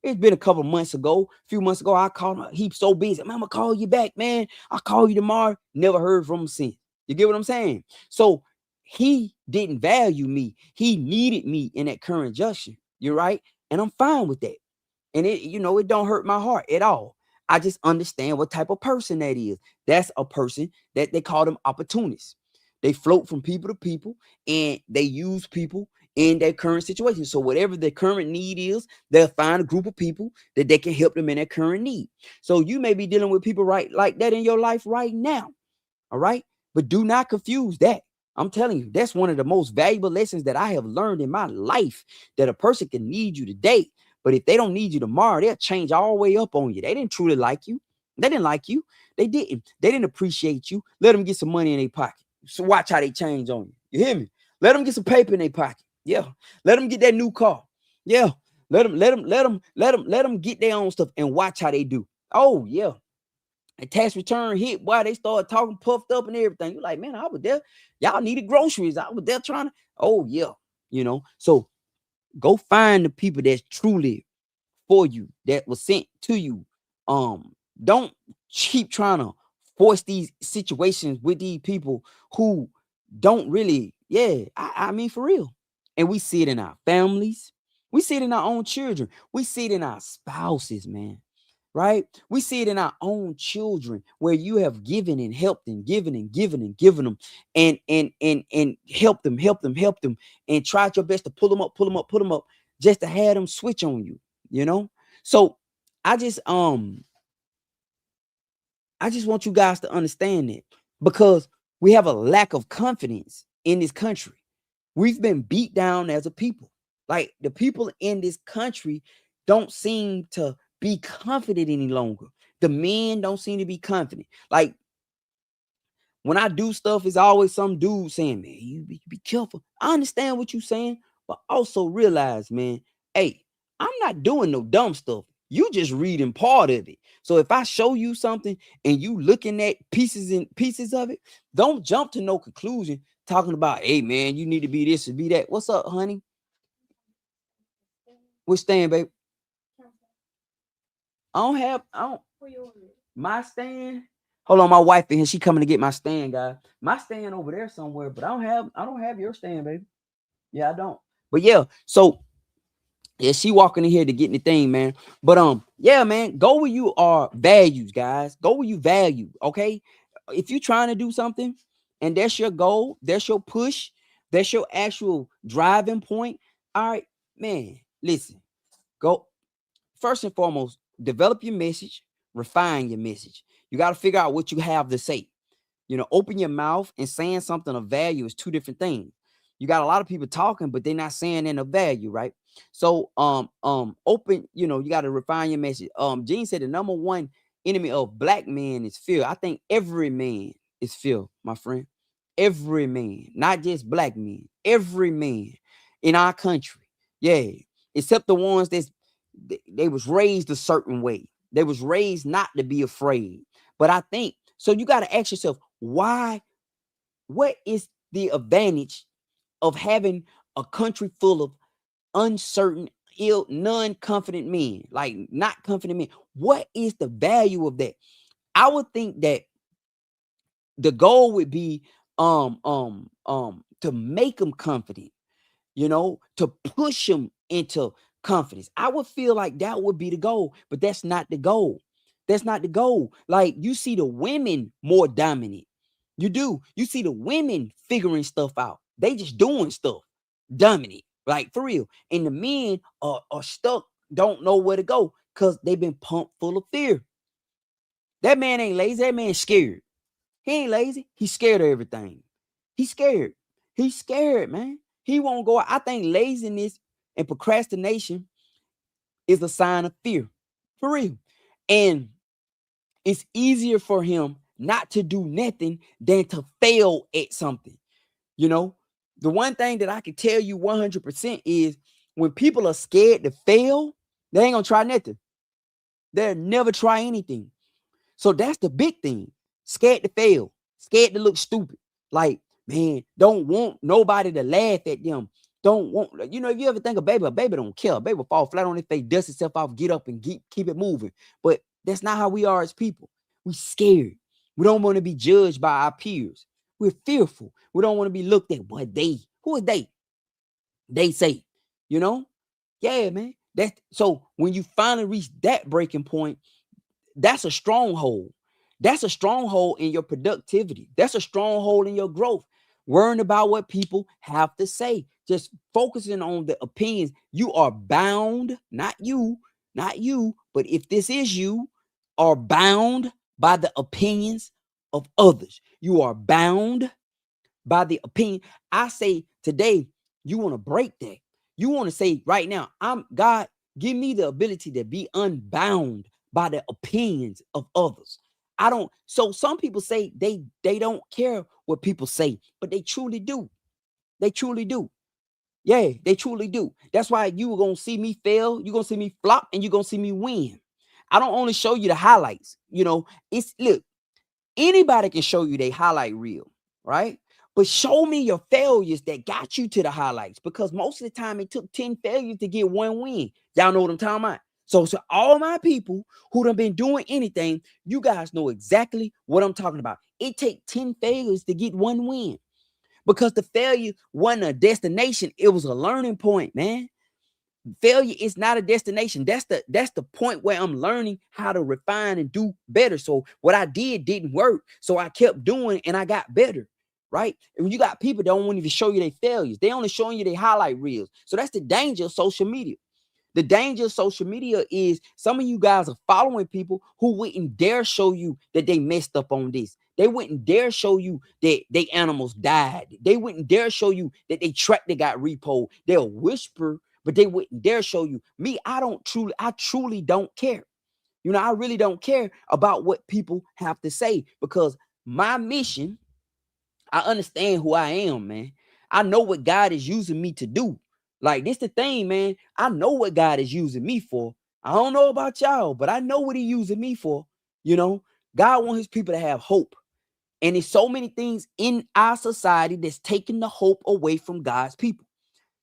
it's been a couple months ago, a few months ago. I called him. He's so busy. Man, I'm gonna call you back, man. I'll call you tomorrow. Never heard from him since. You get what I'm saying? So he didn't value me. He needed me in that current junction. You're right. And I'm fine with that. And it don't hurt my heart at all. I just understand what type of person that is. That's a person that they call them opportunists. They float from people to people and they use people in their current situation. So whatever their current need is, they'll find a group of people that they can help them in their current need. So you may be dealing with people right like that in your life right now. All right. But do not confuse that. I'm telling you, that's one of the most valuable lessons that I have learned in my life, that a person can need you today, but if they don't need you tomorrow, they'll change all the way up on you. They didn't truly like you. They didn't like you. They didn't. They didn't appreciate you. Let them get some money in their pocket. So watch how they change on you. You hear me? Let them get some paper in their pocket. Yeah. Let them get that new car. Yeah. Let them get their own stuff and watch how they do. Oh, yeah. A tax return hit, boy, they started talking puffed up and everything. You're like, man, I was there. Y'all needed groceries. I was there trying to, oh, yeah. So go find the people that's truly for you, that was sent to you. Don't keep trying to force these situations with these people who don't really, yeah, I mean, for real. And we see it in our families. We see it in our own children. We see it in our spouses, man. Right? We see it in our own children where you have given and helped and given and given and given them and help them and tried your best to pull them up just to have them switch on you, you know? So I just I just want you guys to understand that because we have a lack of confidence in this country. We've been beat down as a people. Like the people in this country don't seem to be confident any longer. The men don't seem to be confident. Like when I do stuff, it's always some dude saying, man, you be careful. I understand what you're saying, but also realize, man, hey, I'm not doing no dumb stuff. You just reading part of it. So if I show you something and you looking at pieces and pieces of it, don't jump to no conclusion talking about, hey, man, you need to be this and be that. What's up, honey? Which stand, babe? I don't my stand. Hold on, my wife in here. She coming to get my stand, guys. My stand over there somewhere, but I don't have your stand, baby. Yeah, I don't. But yeah, so yeah, she walking in here to get the thing, man. But yeah, man, go where you are values, guys. Go where you value. Okay. If you're trying to do something and that's your goal, that's your push, that's your actual driving point. All right, man. Listen, go first and foremost, develop your message, refine your message. You got to figure out what you have to say. You know, open your mouth and saying something of value is two different things. You got a lot of people talking, but they're not saying any value, right? So, open, you know, you got to refine your message. Gene said the number one enemy of black men is fear. I think every man is fear, my friend. Every man, not just black men, every man in our country. Yeah. Except the ones they was raised a certain way. They was raised not to be afraid. But I think so. You got to ask yourself, why? What is the advantage of having a country full of uncertain, ill, non-confident men, like not confident men? What is the value of that? I would think that the goal would be to make them confident, you know, to push them into confidence. I would feel like that would be the goal, but that's not the goal. That's not the goal. Like you see the women more dominant. You do. You see the women figuring stuff out. They just doing stuff. Dominant. Like for real. And the men are stuck, don't know where to go because they've been pumped full of fear. That man ain't lazy. That man's scared. He ain't lazy. He's scared of everything. He's scared. He's scared, man. He won't go out. I think laziness and procrastination is a sign of fear. For real. And it's easier for him not to do nothing than to fail at something. You know, the one thing that I can tell you 100% is when people are scared to fail, they ain't gonna try nothing. They'll never try anything. So that's the big thing. Scared to fail, scared to look stupid. Like, man, don't want nobody to laugh at them. Don't want, you know, if you ever think of a baby don't care. A baby will fall flat on their face, dust itself off, get up and keep it moving. But that's not how we are as people. We scared. We don't want to be judged by our peers. We're fearful. We don't want to be looked at. But who is they? They say, you know? Yeah, man. That's so when you finally reach that breaking point, that's a stronghold. That's a stronghold in your productivity. That's a stronghold in your growth. Worrying about what people have to say, just focusing on the opinions. You are bound, not you, but if this is you, are bound by the opinions of others. You are bound by the opinion. I say today, you want to break that. You want to say right now, I'm God, give me the ability to be unbound by the opinions of others. I don't. So some people say they don't care what people say, but they truly do. They truly do. Yeah, they truly do. That's why you were gonna see me fail, you're gonna see me flop, and you're gonna see me win. I don't only show you the highlights. You know, it's look, anybody can show you they highlight reel, right? But show me your failures that got you to the highlights because most of the time it took 10 failures to get one win. Y'all know what I'm talking about? So all my people who done been doing anything, you guys know exactly what I'm talking about. It take 10 failures to get one win, because the failure wasn't a destination, it was a learning point, man. Failure is not a destination. That's the point where I'm learning how to refine and do better. So what I did didn't work, so I kept doing and I got better. Right? And when you got people that don't want to even show you their failures, they only showing you their highlight reels. So that's the danger of social media. The danger of social media is some of you guys are following people who wouldn't dare show you that they messed up on this. They wouldn't dare show you that they animals died. They wouldn't dare show you that they tractor got repoed. They'll whisper, but they wouldn't dare show you. Me, I truly don't care. I really don't care about what people have to say, because my mission, I understand who I am, man. I know what God is using me to do. Like, this the thing, man. I know what God is using me for. I don't know about y'all, but I know what He using me for. God wants His people to have hope. And there's so many things in our society that's taking the hope away from God's people.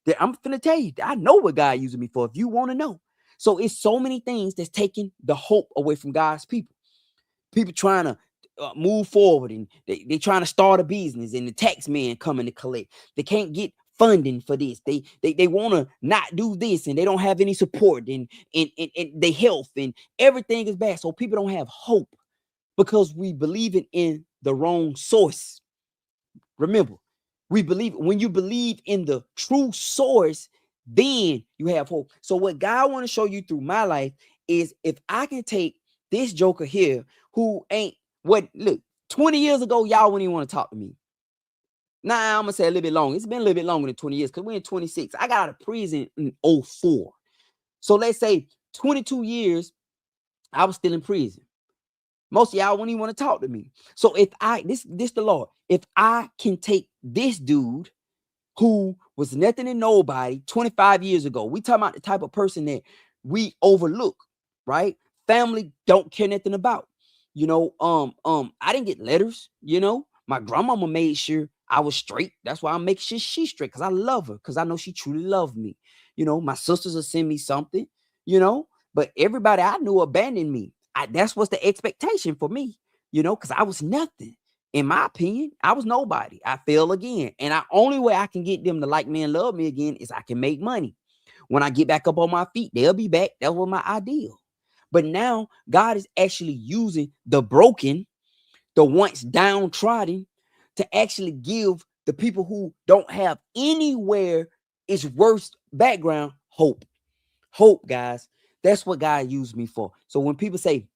That I'm finna tell you, I know what God using me for, if you want to know. So it's so many things that's taking the hope away from God's people. People trying to move forward, and they trying to start a business, and the tax man coming to collect. They can't get funding for this. They want to not do this, and they don't have any support, and their health and everything is bad. So people don't have hope because we believe in the wrong source. Remember, when you believe in the true source, then you have hope. So what God want to show you through my life is, if I can take this joker here who ain't what, look, 20 years ago, y'all wouldn't even want to talk to me. Nah, I'm gonna say a little bit long. It's been a little bit longer than 20 years, because we're in 26. I got out of prison in 04. So let's say 22 years, I was still in prison. Most of y'all wouldn't even want to talk to me. So if this the Lord, if I can take this dude who was nothing and nobody 25 years ago, we talking about the type of person that we overlook, right? Family don't care nothing about. I didn't get letters. My grandmama made sure I was straight. That's why I make sure she's straight, because I love her, because I know she truly loved me. My sisters will send me something, but everybody I knew abandoned me. That's what's the expectation for me, because I was nothing. In my opinion, I was nobody. I fell again. And the only way I can get them to like me and love me again is I can make money. When I get back up on my feet, they'll be back. That was my ideal. But now God is actually using the broken, the once downtrodden, to actually give the people who don't have anywhere its worst background hope. Hope, guys. That's what God used me for. So when people say,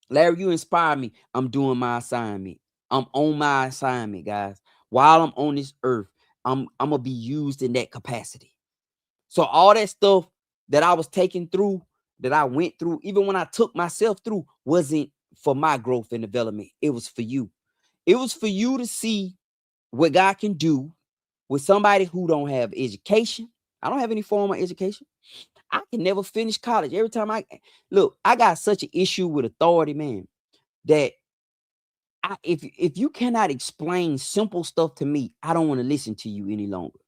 Larry, you inspire me, I'm doing my assignment. I'm on my assignment, guys. While I'm on this earth, I'm gonna be used in that capacity. So all that stuff that I was taken through, that I went through, even when I took myself through, wasn't for my growth and development. It was for you. It was for you to see what God can do with somebody who don't have education. I don't have any formal education. I can never finish college. Every time I got such an issue with authority, man, that if you cannot explain simple stuff to me, I don't want to listen to you any longer.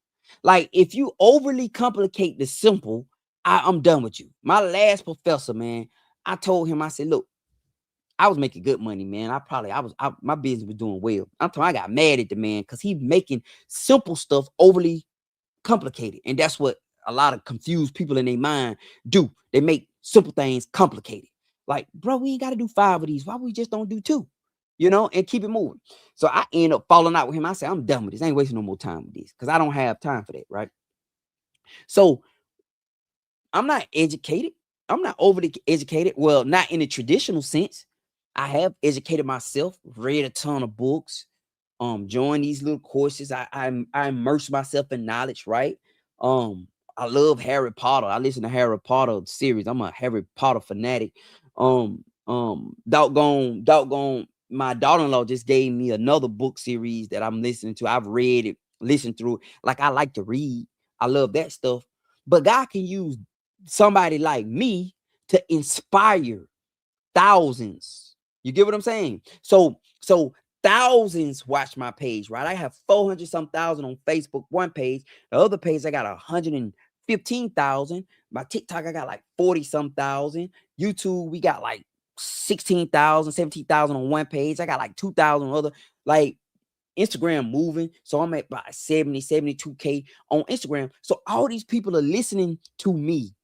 Like, if you overly complicate the simple, I'm done with you. My last professor, man, I told him, I said, look, I was making good money, man. My business was doing well. I got mad at the man because he making simple stuff overly complicated. And that's what a lot of confused people in their mind do. They make simple things complicated. Like, bro, we ain't got to do 5 of these. Why we just don't do 2? And keep it moving. So I end up falling out with him. I said, I'm done with this. I ain't wasting no more time with this, because I don't have time for that, right? So I'm not educated. I'm not overly educated. Well, not in the traditional sense. I have educated myself, read a ton of books, joined these little courses. I immerse myself in knowledge, right? I love Harry Potter. I listen to Harry Potter series. I'm a Harry Potter fanatic. Doggone, my daughter-in-law just gave me another book series that I'm listening to. I've read it, listened through it. Like, I like to read. I love that stuff. But God can use somebody like me to inspire thousands. You get what I'm saying? So thousands watch my page, right? I have 400 some thousand on Facebook, one page. The other page, I got 15,000. My TikTok, I got like 40 some thousand. YouTube, we got like 16,000, 17,000 on one page. I got like 2,000 other. Like Instagram moving. So I'm at about 70, 72K on Instagram. So all these people are listening to me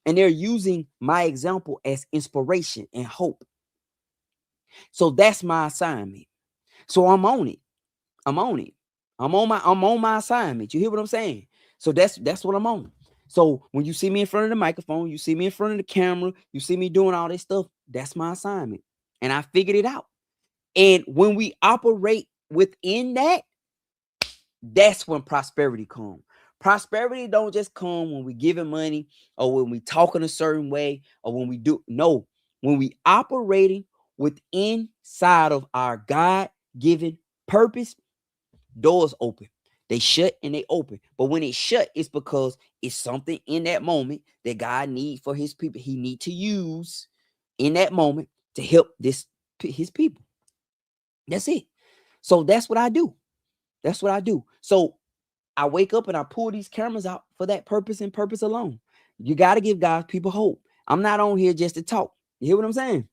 and they're using my example as inspiration and hope. So that's my assignment. So I'm on it. I'm on it. I'm on my assignment. You hear what I'm saying? So that's what I'm on. So when you see me in front of the microphone, you see me in front of the camera, you see me doing all this stuff, that's my assignment. And I figured it out. And when we operate within that, that's when prosperity comes. Prosperity don't just come when we giving money or when we talking a certain way or when we do. No, when we operating within side of our God-given purpose, doors open. They shut and they open. But when it shut, it's because it's something in that moment that God need for his people. He need to use in that moment to help his people. That's it. So that's what I do. That's what I do. So I wake up and I pull these cameras out for that purpose and purpose alone. You got to give God's people hope. I'm not on here just to talk. You hear what I'm saying?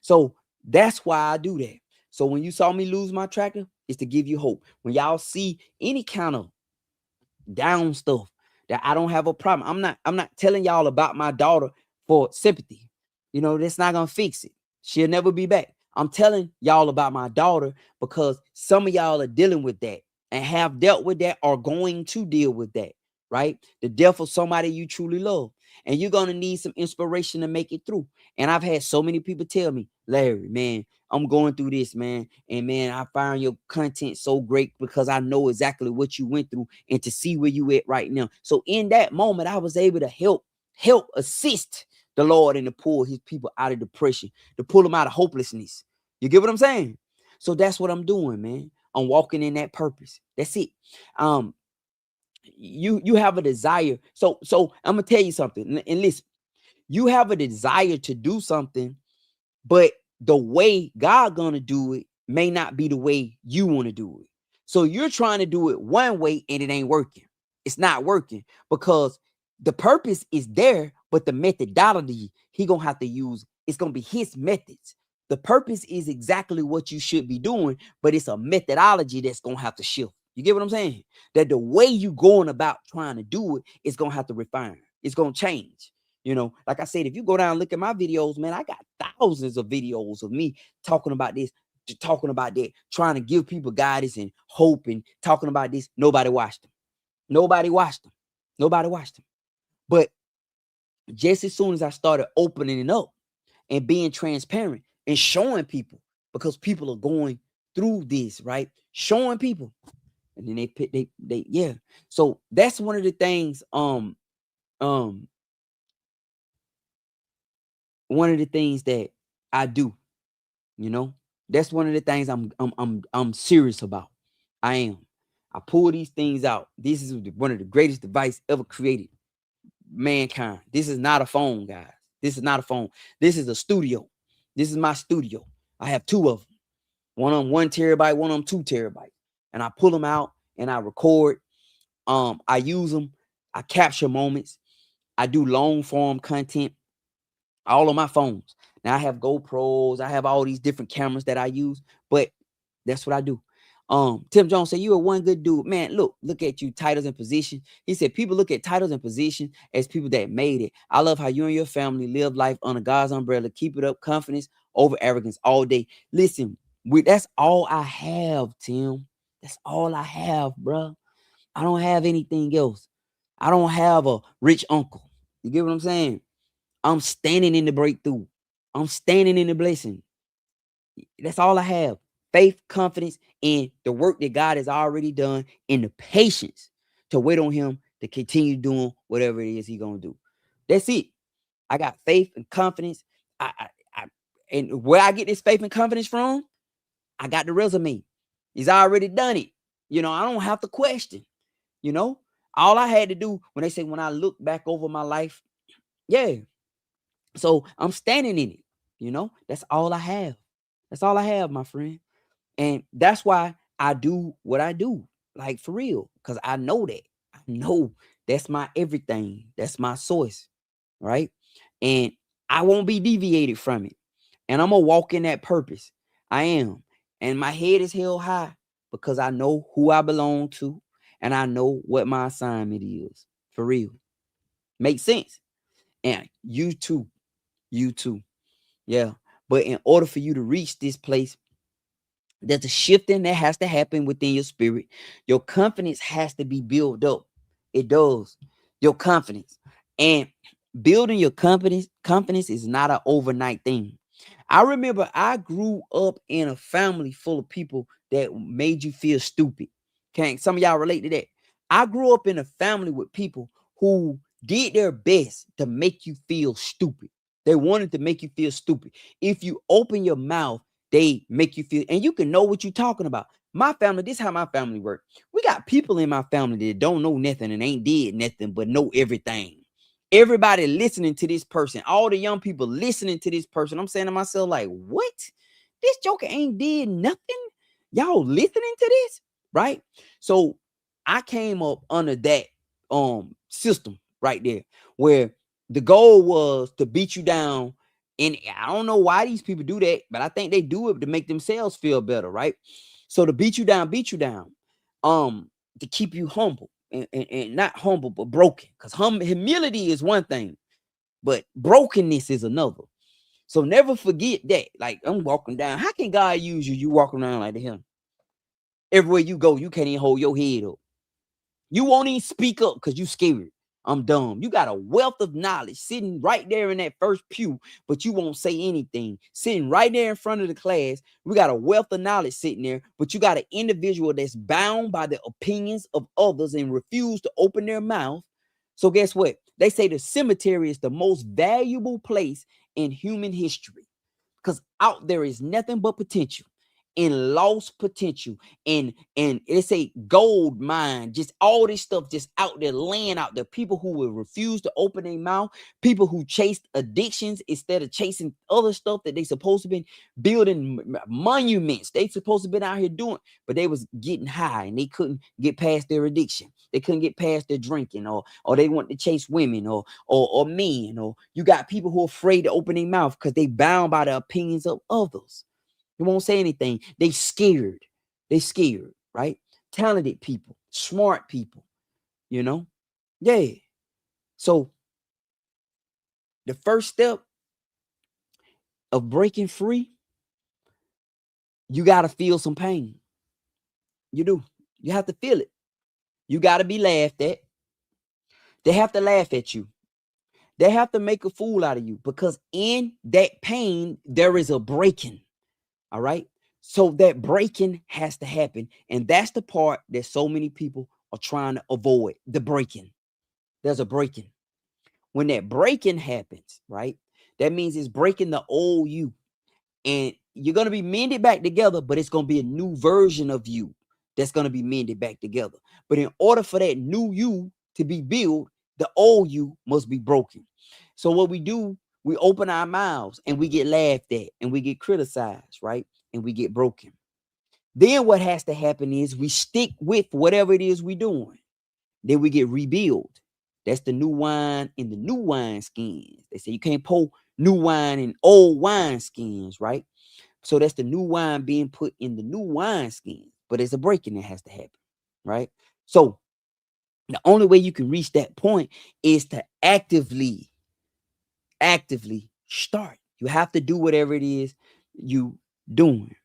So that's why I do that. So when you saw me lose my tractor, it's to give you hope. When y'all see any kind of down stuff that I don't have a problem, I'm not telling y'all about my daughter for sympathy. You know, that's not gonna fix it. She'll never be back. I'm telling y'all about my daughter because some of y'all are dealing with that and have dealt with that or going to deal with that, right? The death of somebody you truly love. And you're gonna need some inspiration to make it through. And I've had so many people tell me, Larry, man, I'm going through this, man. And man, I find your content so great because I know exactly what you went through and to see where you at right now. So in that moment, I was able to assist the Lord and to pull his people out of depression, to pull them out of hopelessness. You get what I'm saying? So that's what I'm doing, man. I'm walking in that purpose. That's it. You have a desire. So I'm gonna tell you something. And listen, you have a desire to do something, but the way God gonna do it may not be the way you want to do it. So you're trying to do it one way and it ain't working. It's not working because the purpose is there, but the methodology he gonna have to use, it's gonna be his methods. The purpose is exactly what you should be doing, but it's a methodology that's gonna have to shift. You get what I'm saying? That the way you going about trying to do it is gonna have to refine. It's gonna change. You know, like I said, if you go down and look at my videos, man, I got thousands of videos of me talking about this, talking about that, trying to give people guidance and hope and talking about this. Nobody watched them. Nobody watched them. Nobody watched them. But just as soon as I started opening it up and being transparent and showing people, because people are going through this, right? Showing people. And then they yeah. So that's one of the things, one of the things that I do, you know. That's one of the things I'm serious about. I am. I pull these things out. This is one of the greatest devices ever created. Mankind. This is not a phone, guys. This is not a phone. This is a studio. This is my studio. I have two of them. One of them 1 terabyte, one of them 2 terabytes. And I pull them out and I record. I use them. I capture moments. I do long form content all on my phones. Now I have GoPros. I have all these different cameras that I use, but that's what I do. Tim Jones said, "You are one good dude, man. Look at you, titles and position." He said, "People look at titles and position as people that made it. I love how you and your family live life under God's umbrella. Keep it up, confidence over arrogance all day." Listen, that's all I have, Tim. That's all I have, bro. I don't have anything else. I don't have a rich uncle. You get what I'm saying? I'm standing in the breakthrough. I'm standing in the blessing. That's all I have. Faith, confidence, and the work that God has already done, and the patience to wait on him to continue doing whatever it is he's gonna do. That's it. I got faith and confidence. And where I get this faith and confidence from, I got the resume. He's already done it. You know, I don't have to question. You know, all I had to do when they say when I look back over my life, yeah. So I'm standing in it. You know, that's all I have. That's all I have, my friend. And that's why I do what I do, like for real, because I know that. I know That's my everything. That's my source, right? And I won't be deviated from it. And I'm gonna walk in that purpose. I am. And my head is held high because I know who I belong to and I know what my assignment is. For real. Makes sense. And you too. You too. Yeah. But in order for you to reach this place, there's a shifting that has to happen within your spirit. Your confidence has to be built up. It does. Your confidence. And building your confidence is not an overnight thing. I remember I grew up in a family full of people that made you feel stupid. Can some of y'all relate to that? I grew up in a family with people who did their best to make you feel stupid. They wanted to make you feel stupid. If you open your mouth, they make you feel, and you can know what you're talking about. My family, this is how my family work. We got people in my family that don't know nothing and ain't did nothing but know everything. Everybody listening to this person, all the young people listening to this person. I'm saying to myself, like, what? This joker ain't did nothing. Y'all listening to this, right? So I came up under that system right there, where the goal was to beat you down. And I don't know why these people do that, but I think they do it to make themselves feel better, right? So to beat you down, to keep you humble and not humble, but broken. Because humility is one thing, but brokenness is another. So never forget that. Like, I'm walking down. How can God use you? You walking around like him. Everywhere you go, you can't even hold your head up. You won't even speak up because you scared. I'm dumb. You got a wealth of knowledge sitting right there in that first pew, but you won't say anything. Sitting right there in front of the class, we got a wealth of knowledge sitting there, but you got an individual that's bound by the opinions of others and refuse to open their mouth. So guess what? They say the cemetery is the most valuable place in human history because out there is nothing but potential and lost potential and they say gold mine, just all this stuff just out there laying out there. People who will refuse to open their mouth, people who chased addictions instead of chasing other stuff that they supposed to be building monuments. They supposed to be out here doing, but they was getting high and they couldn't get past their addiction. They couldn't get past their drinking, or they want to chase women or men, or you got people who are afraid to open their mouth because they bound by the opinions of others. They won't say anything. They scared. They scared, right? Talented people, smart people, you know? Yeah. So the first step of breaking free, you got to feel some pain. You do. You have to feel it. You got to be laughed at. They have to laugh at you. They have to make a fool out of you because in that pain, there is a breaking. All right. So that breaking has to happen. And that's the part that so many people are trying to avoid, the breaking. There's a breaking. When that breaking happens, right? That means it's breaking the old you. And you're going to be mended back together, but it's going to be a new version of you that's going to be mended back together. But in order for that new you to be built, the old you must be broken. So what we do, we open our mouths and we get laughed at and we get criticized, right? And we get broken. Then what has to happen is we stick with whatever it is we're doing. Then we get rebuilt. That's the new wine in the new wine skins. They say you can't pour new wine in old wine skins, right? So that's the new wine being put in the new wine skins. But it's a breaking that has to happen, right? So the only way you can reach that point is to actively start. You have to do whatever it is you doing.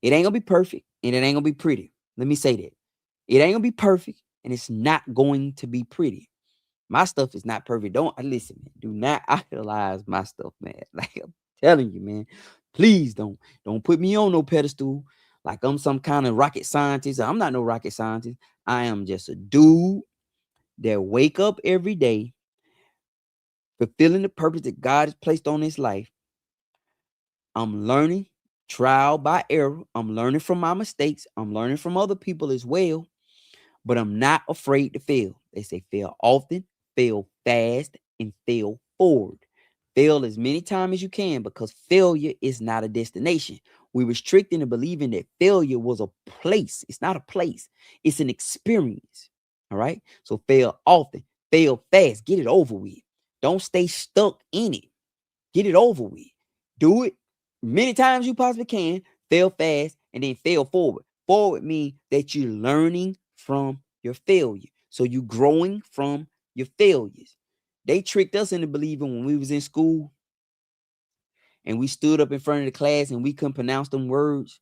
It ain't gonna be perfect and it ain't gonna be pretty. Let me say that. It ain't gonna be perfect and it's not going to be pretty. My stuff is not perfect. Don't listen, man. Do not idolize my stuff, man. Like I'm telling you, man. Please don't put me on no pedestal like I'm some kind of rocket scientist. I'm not no rocket scientist. I am just a dude that wake up every day fulfilling the purpose that God has placed on his life. I'm learning trial by error. I'm learning from my mistakes. I'm learning from other people as well. But I'm not afraid to fail. They say fail often, fail fast, and fail forward. Fail as many times as you can because failure is not a destination. We were tricked into believing that failure was a place. It's not a place. It's an experience. All right. So fail often. Fail fast. Get it over with. Don't stay stuck in it. Get it over with. Do it many times you possibly can. Fail fast and then fail forward. Forward means that you're learning from your failure. So you growing from your failures. They tricked us into believing when we was in school and we stood up in front of the class and we couldn't pronounce them words,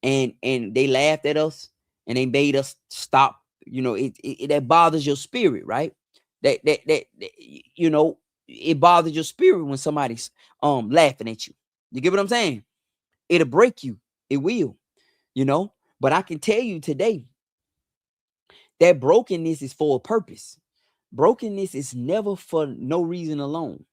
and they laughed at us and they made us stop. That bothers your spirit, right? That it bothers your spirit when somebody's laughing at you. You get what I'm saying? It'll break you. It will. But I can tell you today that brokenness is for a purpose. Brokenness is never for no reason alone.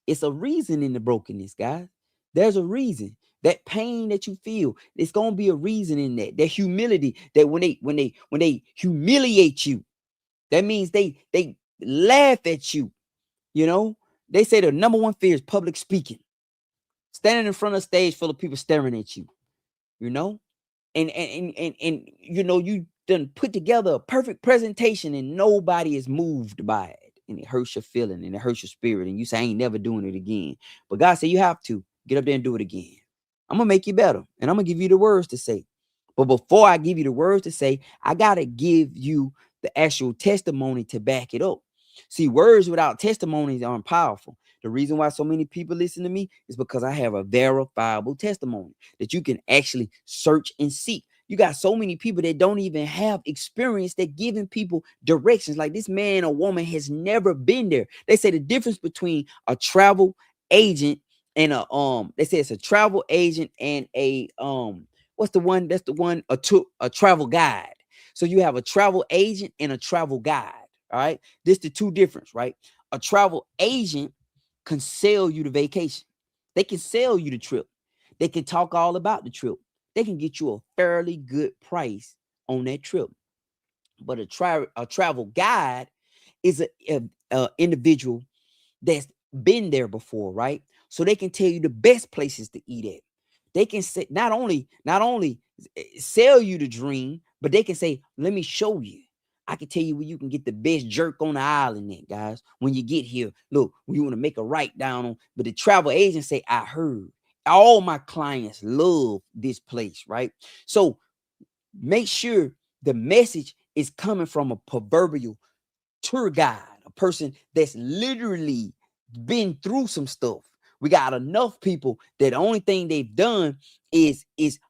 It's a reason in the brokenness, guys. There's a reason. That pain that you feel, it's gonna be a reason in that. That humility, that when they humiliate you, that means they laugh at you. They say the number one fear is public speaking. Standing in front of a stage full of people staring at you. And you done put together a perfect presentation and nobody is moved by it. And it hurts your feeling and it hurts your spirit. And you say, I ain't never doing it again. But God said, you have to get up there and do it again. I'm going to make you better. And I'm going to give you the words to say. But before I give you the words to say, I got to give you the actual testimony to back it up. See, words without testimonies aren't powerful. The reason why so many people listen to me is because I have a verifiable testimony that you can actually search and seek. You got so many people that don't even have experience that giving people directions. Like this man or woman has never been there. They say the difference between a travel agent and they say it's a travel agent and a what's the one? That's the one, a travel guide. So you have a travel agent and a travel guide. All right. This the two difference, right? A travel agent can sell you the vacation. They can sell you the trip. They can talk all about the trip. They can get you a fairly good price on that trip. But a travel guide is a individual that's been there before, right? So they can tell you the best places to eat at. They can say not only sell you the dream, but they can say, let me show you. I can tell you where you can get the best jerk on the island at, guys. When you get here, look, when you want to make a right down on, but the travel agent say, I heard all my clients love this place, right? So make sure the message is coming from a proverbial tour guide, a person that's literally been through some stuff. We got enough people that the only thing they've done is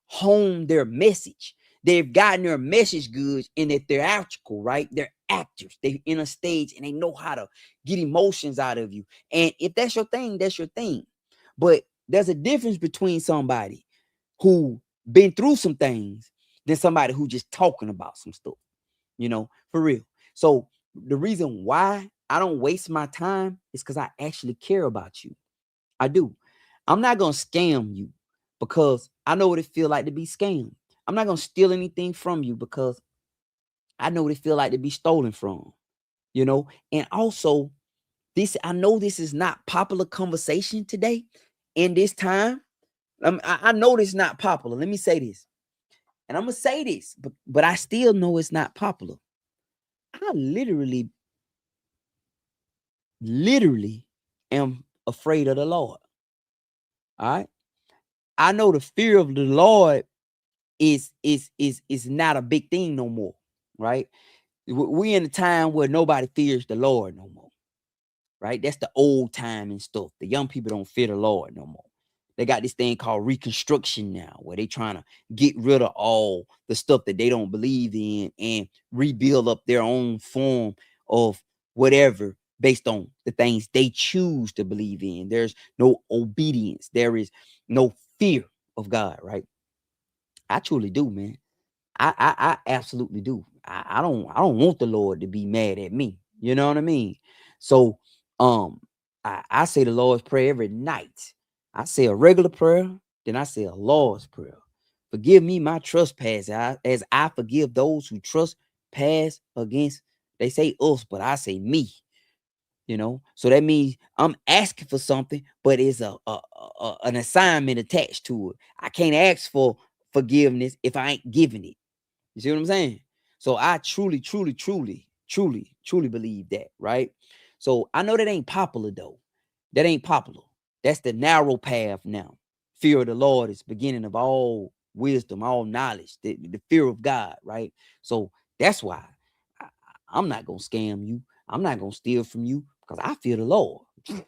hone their message. They've gotten their message good and that they're theatrical, right? They're actors. They're in a stage and they know how to get emotions out of you. And if that's your thing, that's your thing. But there's a difference between somebody who been through some things than somebody who just talking about some stuff, for real. So the reason why I don't waste my time is because I actually care about you. I do. I'm not going to scam you because I know what it feels like to be scammed. I'm not going to steal anything from you because I know what it feels like to be stolen from, And also, I know this is not popular conversation today in this time. I know this is not popular. Let me say this. And I'm going to say this, but I still know it's not popular. I literally am afraid of the Lord. All right. I know the fear of the Lord is not a big thing no more. Right. We in a time where nobody fears the Lord no more. Right. That's the old time and stuff. The young people don't fear the Lord no more. They got this thing called reconstruction now, where they trying to get rid of all the stuff that they don't believe in and rebuild up their own form of whatever based on the things they choose to believe in. There's no obedience. There is no fear of God, right? I truly do, man. I absolutely do. I don't want the Lord to be mad at me. You know what I mean? So I say the Lord's Prayer every night. I say a regular prayer, then I say a Lord's Prayer. Forgive me my trespass as I forgive those who trespass against, they say us, but I say me. So that means I'm asking for something, but it's an assignment attached to it. I can't ask for forgiveness if I ain't giving it. You see what I'm saying? So I truly Truly believe that, right? So I know that ain't popular though. That ain't popular. That's the narrow path now. Fear of the Lord is beginning of all wisdom, all knowledge, the fear of God, right? So that's why I, I'm not gonna scam you. I'm not gonna steal from you because I fear the Lord. I'm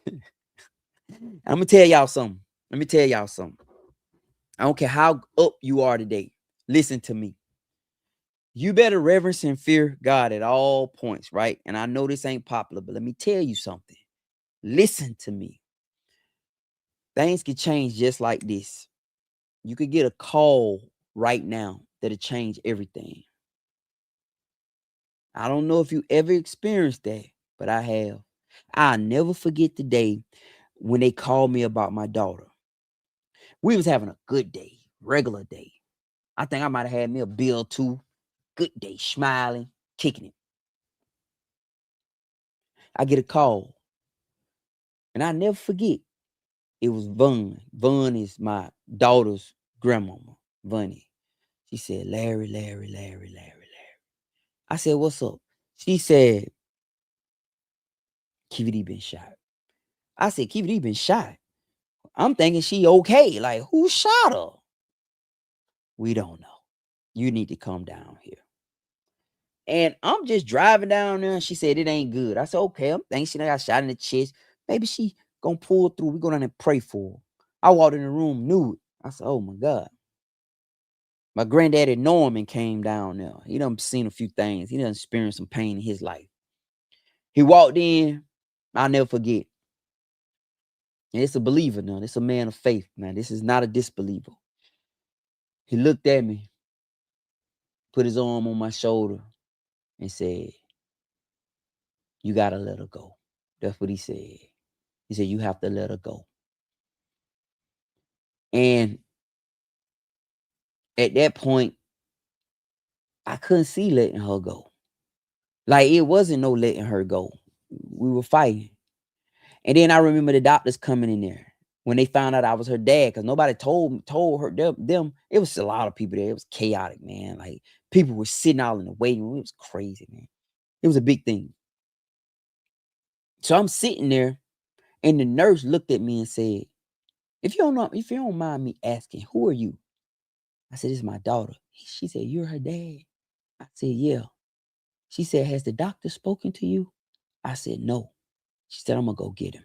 gonna tell y'all something. Let me tell y'all something. I don't care how up you are today. Listen to me. You better reverence and fear God at all points, right? And I know this ain't popular, but let me tell you something. Listen to me. Things can change just like this. You could get a call right now that'll change everything. I don't know if you ever experienced that, but I have. I'll never forget the day when they called me about my daughter. We was having a good day, regular day. I think I might have had me a bill too. Good day, smiling, kicking it. I get a call, and I never forget. It was Vaughn. Vaughn is my daughter's grandmama, Vaughnie. She said, Larry, Larry, Larry, Larry, Larry. I said, what's up? She said, KVD been shot. I said, KVD been shot. I'm thinking she okay. Like, who shot her? We don't know. You need to come down here. And I'm just driving down there, and she said it ain't good. I said, okay, I'm thinking she got shot in the chest. Maybe she gonna pull through. We go down and pray for her. I walked in the room, knew it. I said, oh my God. My granddaddy Norman came down there. He done seen a few things. He done experienced some pain in his life. He walked in. I'll never forget. And it's a believer now. It's a man of faith, man. This is not a disbeliever. He looked at me, put his arm on my shoulder, and said, you got to let her go. That's what he said. He said, you have to let her go. And at that point, I couldn't see letting her go. Like, it wasn't no letting her go. We were fighting. And then I remember the doctors coming in there when they found out I was her dad, because nobody told her them. It was a lot of people there. It was chaotic, man. Like, people were sitting out in the waiting room. It was crazy, man. It was a big thing. So I'm sitting there, and the nurse looked at me and said, if you don't mind me asking, who are you? I said, it's my daughter. She said, you're her dad. I said, yeah. She said, has the doctor spoken to you? I said, no. She said, I'm gonna go get him.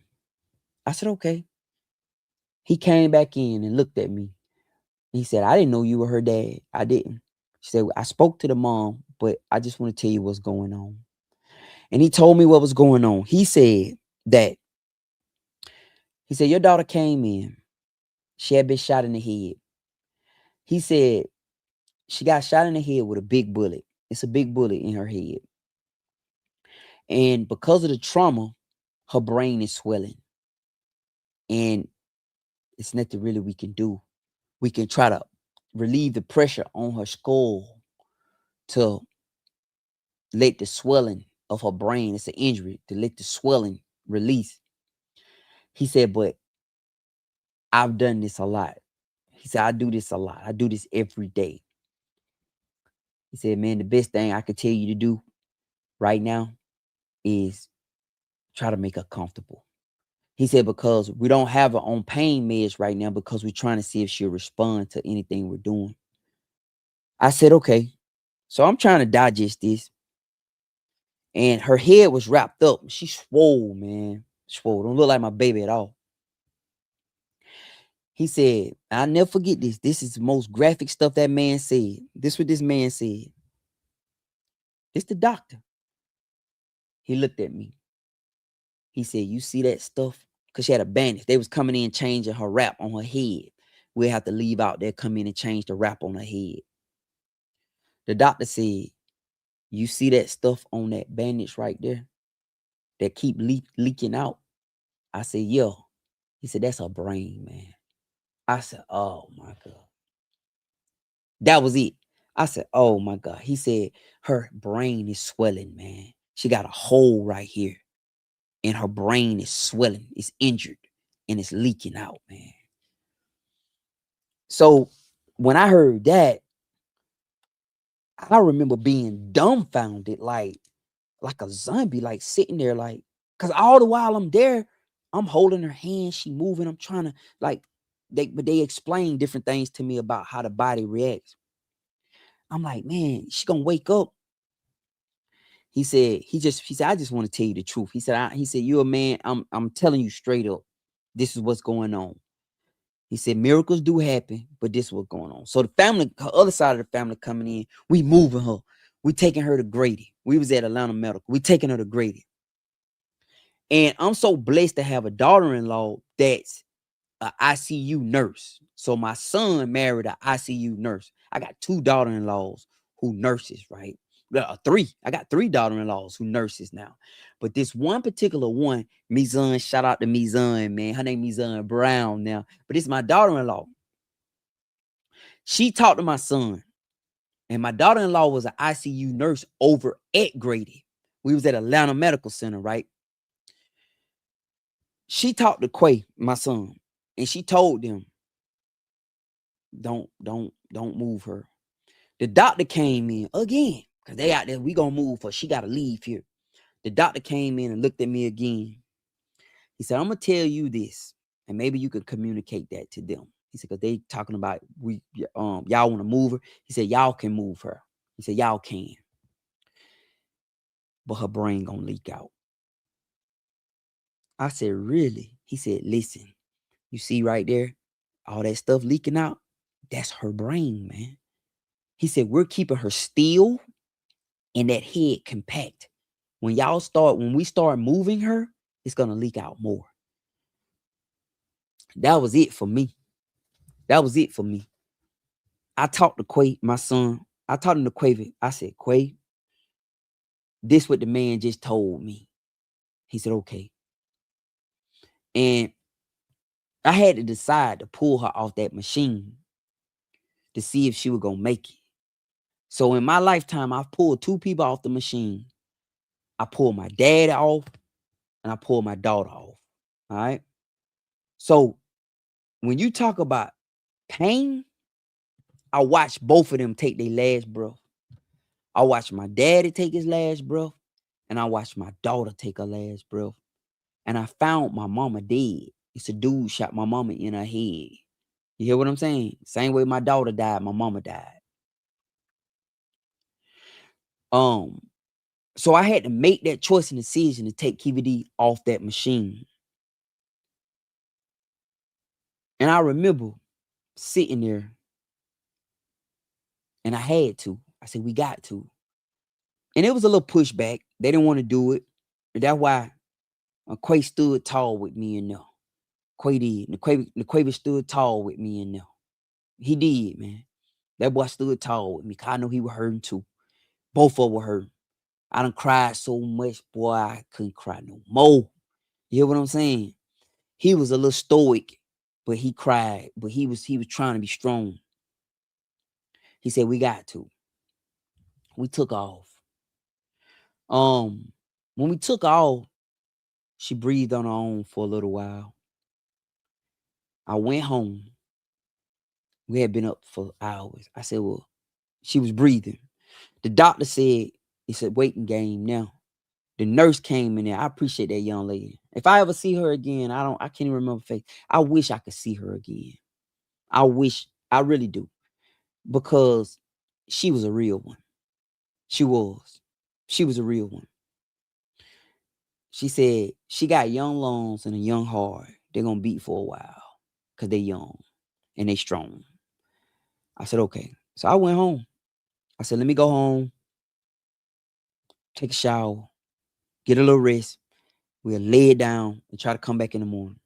I said, okay. He came back in and looked at me. He said, I didn't know you were her dad. I didn't. She said, I spoke to the mom, but I just want to tell you what's going on. And he told me what was going on. He said, your daughter came in. She had been shot in the head. He said, she got shot in the head with a big bullet. It's a big bullet in her head. And because of the trauma, her brain is swelling. And it's nothing really we can do. We can try to relieve the pressure on her skull to let the swelling of her brain, it's an injury, to let the swelling release. He said, but I've done this a lot. He said, I do this a lot. I do this every day. He said, man, the best thing I could tell you to do right now is try to make her comfortable. He said, because we don't have her on pain meds right now because we're trying to see if she'll respond to anything we're doing. I said, okay. So I'm trying to digest this. And her head was wrapped up. She swole, man. Swole. Don't look like my baby at all. He said, I'll never forget this. This is the most graphic stuff that man said. This what this man said. It's the doctor. He looked at me. He said, you see that stuff? Because she had a bandage. They was coming in changing her wrap on her head. We'll have to leave out there, come in and change the wrap on her head. The doctor said, you see that stuff on that bandage right there that keep leaking out? I said, yeah. He said, that's her brain, man. I said, oh my God. That was it. I said, oh my God. He said, her brain is swelling, man. She got a hole right here. And her brain is swelling. It's injured. And it's leaking out, man. So when I heard that, I remember being dumbfounded. Like, like a zombie, like sitting there, like, because all the while I'm there, I'm holding her hand, she moving, I'm trying to like they explain different things to me about how the body reacts. I'm like, man, she gonna wake up. He said, I just want to tell you the truth. He said, you're a man. I'm telling you straight up. This is what's going on. He said, miracles do happen, but this is what's going on. So the family, her other side of the family coming in, we moving her. We taking her to Grady. We was at Atlanta Medical. We taking her to Grady. And I'm so blessed to have a daughter-in-law that's an ICU nurse. So my son married an ICU nurse. I got 2 daughter-in-laws who nurses, right? 3. I got 3 daughter-in-laws who nurses now. But this one particular one, Mizan, shout out to Mizan, man. Her name Mizan Brown now. But it's my daughter-in-law. She talked to my son. And my daughter-in-law was an ICU nurse over at Grady. We was at Atlanta Medical Center, right? She talked to Quay, my son, and she told them, don't move her. The doctor came in again, because they out there, we gonna move her. She gotta leave here. The doctor came in and looked at me again. He said, I'm gonna tell you this, and maybe you could communicate that to them. He said, because they talking about y'all want to move her. He said, y'all can move her. He said, y'all can. But her brain gonna leak out. I said, really? He said, listen, you see right there, all that stuff leaking out, that's her brain, man. He said, we're keeping her still and that head compact. When we start moving her, it's gonna leak out more. That was it for me. That was it for me. I talked to Quay, my son. I talked him to Quay. I said, Quay, this what the man just told me. He said, okay. And I had to decide to pull her off that machine to see if she was gonna make it. So in my lifetime, I've pulled 2 people off the machine. I pulled my dad off and I pulled my daughter off. All right. So when you talk about pain, I watched both of them take their last breath. I watched my daddy take his last breath, and I watched my daughter take her last breath. And I found my mama dead. It's a dude shot my mama in her head. You hear what I'm saying? Same way my daughter died, my mama died. So I had to make that choice and decision to take KVD off that machine. And I remember sitting there, and I had to. I said, we got to. And it was a little pushback. They didn't want to do it. And that's why Quay stood tall with me in there. Quay did. Quay stood tall with me in there. He did, man. That boy stood tall with me, because I know he was hurting too. Both of them were hurting. I done cried so much, boy, I couldn't cry no more. You hear what I'm saying? He was a little stoic, but he cried. But he was trying to be strong. He said, we got to. We took off. When we took off, she breathed on her own for a little while. I went home. We had been up for hours. I said, well, she was breathing. The doctor said it's a waiting game now. The nurse came in there. I appreciate that young lady. If I ever see her again, I can't even remember her face. I wish I could see her again. I really do. Because she was a real one. She was a real one. She said she got young lungs and a young heart. They're going to beat for a while because they're young and they strong. I said, okay. So I went home. I said, let me go home, take a shower, get a little rest. We'll lay it down and try to come back in the morning.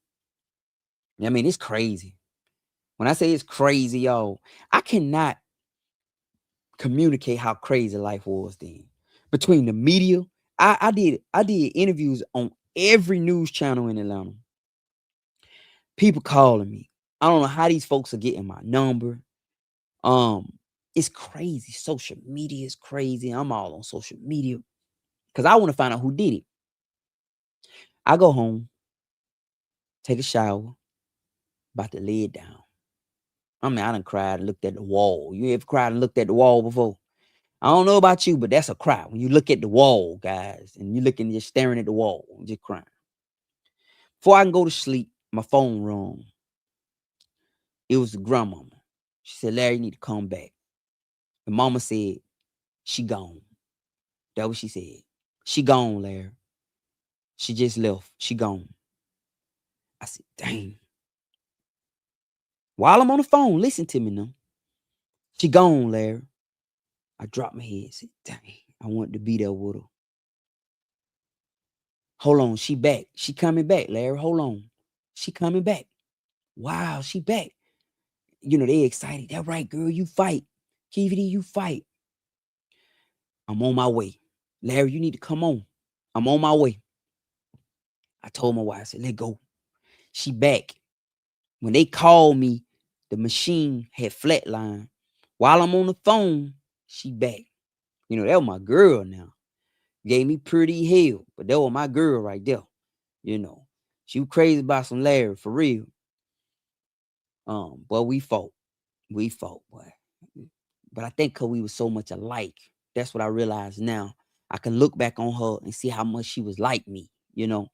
I mean, it's crazy. When I say it's crazy, y'all, I cannot communicate how crazy life was then. Between the media, I did interviews on every news channel in Atlanta. People calling me. I don't know how these folks are getting my number. It's crazy. Social media is crazy. I'm all on social media because I want to find out who did it. I go home, take a shower, about to lay it down. I mean, I done cried and looked at the wall. You ever cried and looked at the wall before? I don't know about you, but that's a cry. When you look at the wall, guys, and you're looking, just staring at the wall, just crying. Before I can go to sleep, my phone rung. It was the grandmama. She said, Larry, you need to come back. The mama said, she gone. That's what she said. She gone, Larry. She just left. She gone. I said, dang. While I'm on the phone, listen to me now. She gone, Larry. I dropped my head. Said, dang, I wanted to be there with her. Hold on, she back. She coming back, Larry. Hold on. She coming back. Wow, she back. You know, they excited. That right, girl, you fight. KVD, you fight. I'm on my way. Larry, you need to come on. I'm on my way. I told my wife, I said, let go. She back. When they called me, the machine had flatlined. While I'm on the phone, she back. You know, that was my girl now. Gave me pretty hell, but that was my girl right there. You know, she was crazy about some Larry, for real. But we fought. We fought, boy. But I think because we were so much alike, that's what I realize now. I can look back on her and see how much she was like me, you know.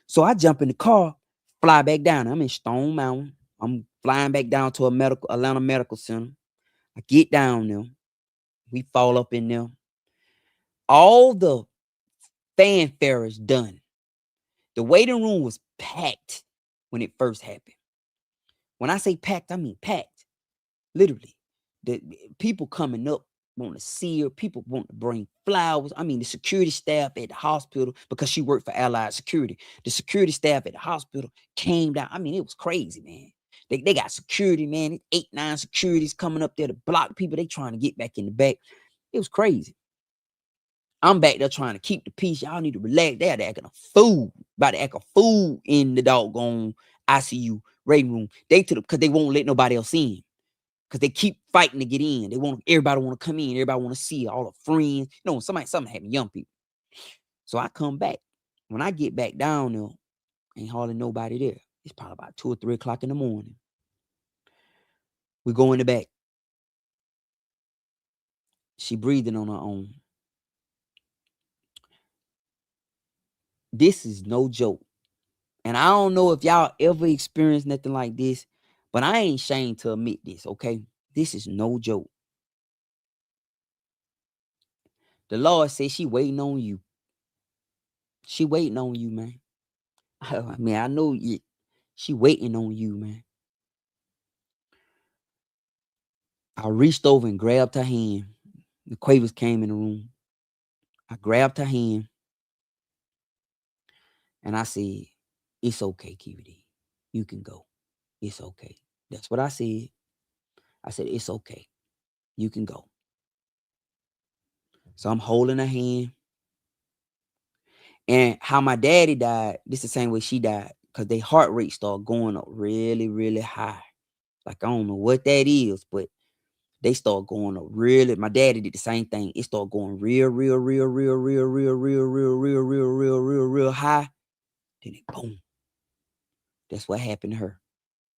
So I jump in the car, fly back down. I'm in Stone Mountain. I'm flying back down to Atlanta Medical Center. I get down there. We fall up in there. All the fanfare is done. The waiting room was packed when it first happened. When I say packed, I mean packed. Literally. The people coming up want to see her. People want to bring flowers. I mean, the security staff at the hospital, because she worked for Allied Security, the security staff at the hospital came down. I mean, it was crazy, man. They got security, man. 8, 9 securities coming up there to block people. They trying to get back in the back. It was crazy. I'm back there trying to keep the peace. Y'all need to relax. They're acting a fool. About to act a fool in the doggone ICU waiting room. They took because they won't let nobody else in. Because they keep fighting to get in. Everybody want to come in. Everybody want to see all the friends. You know, when something happened, young people. So I come back. When I get back down there, ain't hardly nobody there. It's probably about 2 or 3 o'clock in the morning. We go in the back. She breathing on her own. This is no joke. And I don't know if y'all ever experienced nothing like this, but I ain't ashamed to admit this, okay? This is no joke. The Lord says she waiting on you. She waiting on you, man. I mean, I know she waiting on you, man. I reached over and grabbed her hand. The Quavers came in the room. I grabbed her hand and I said, it's okay, KVD. You can go. It's okay. That's what I said. I said, it's okay. You can go. So I'm holding her hand. And how my daddy died, this the same way she died, because their heart rate started going up really, really high. Like, I don't know what that is, but they start going up really. My daddy did the same thing. It started going real high. Then it boom. That's what happened to her.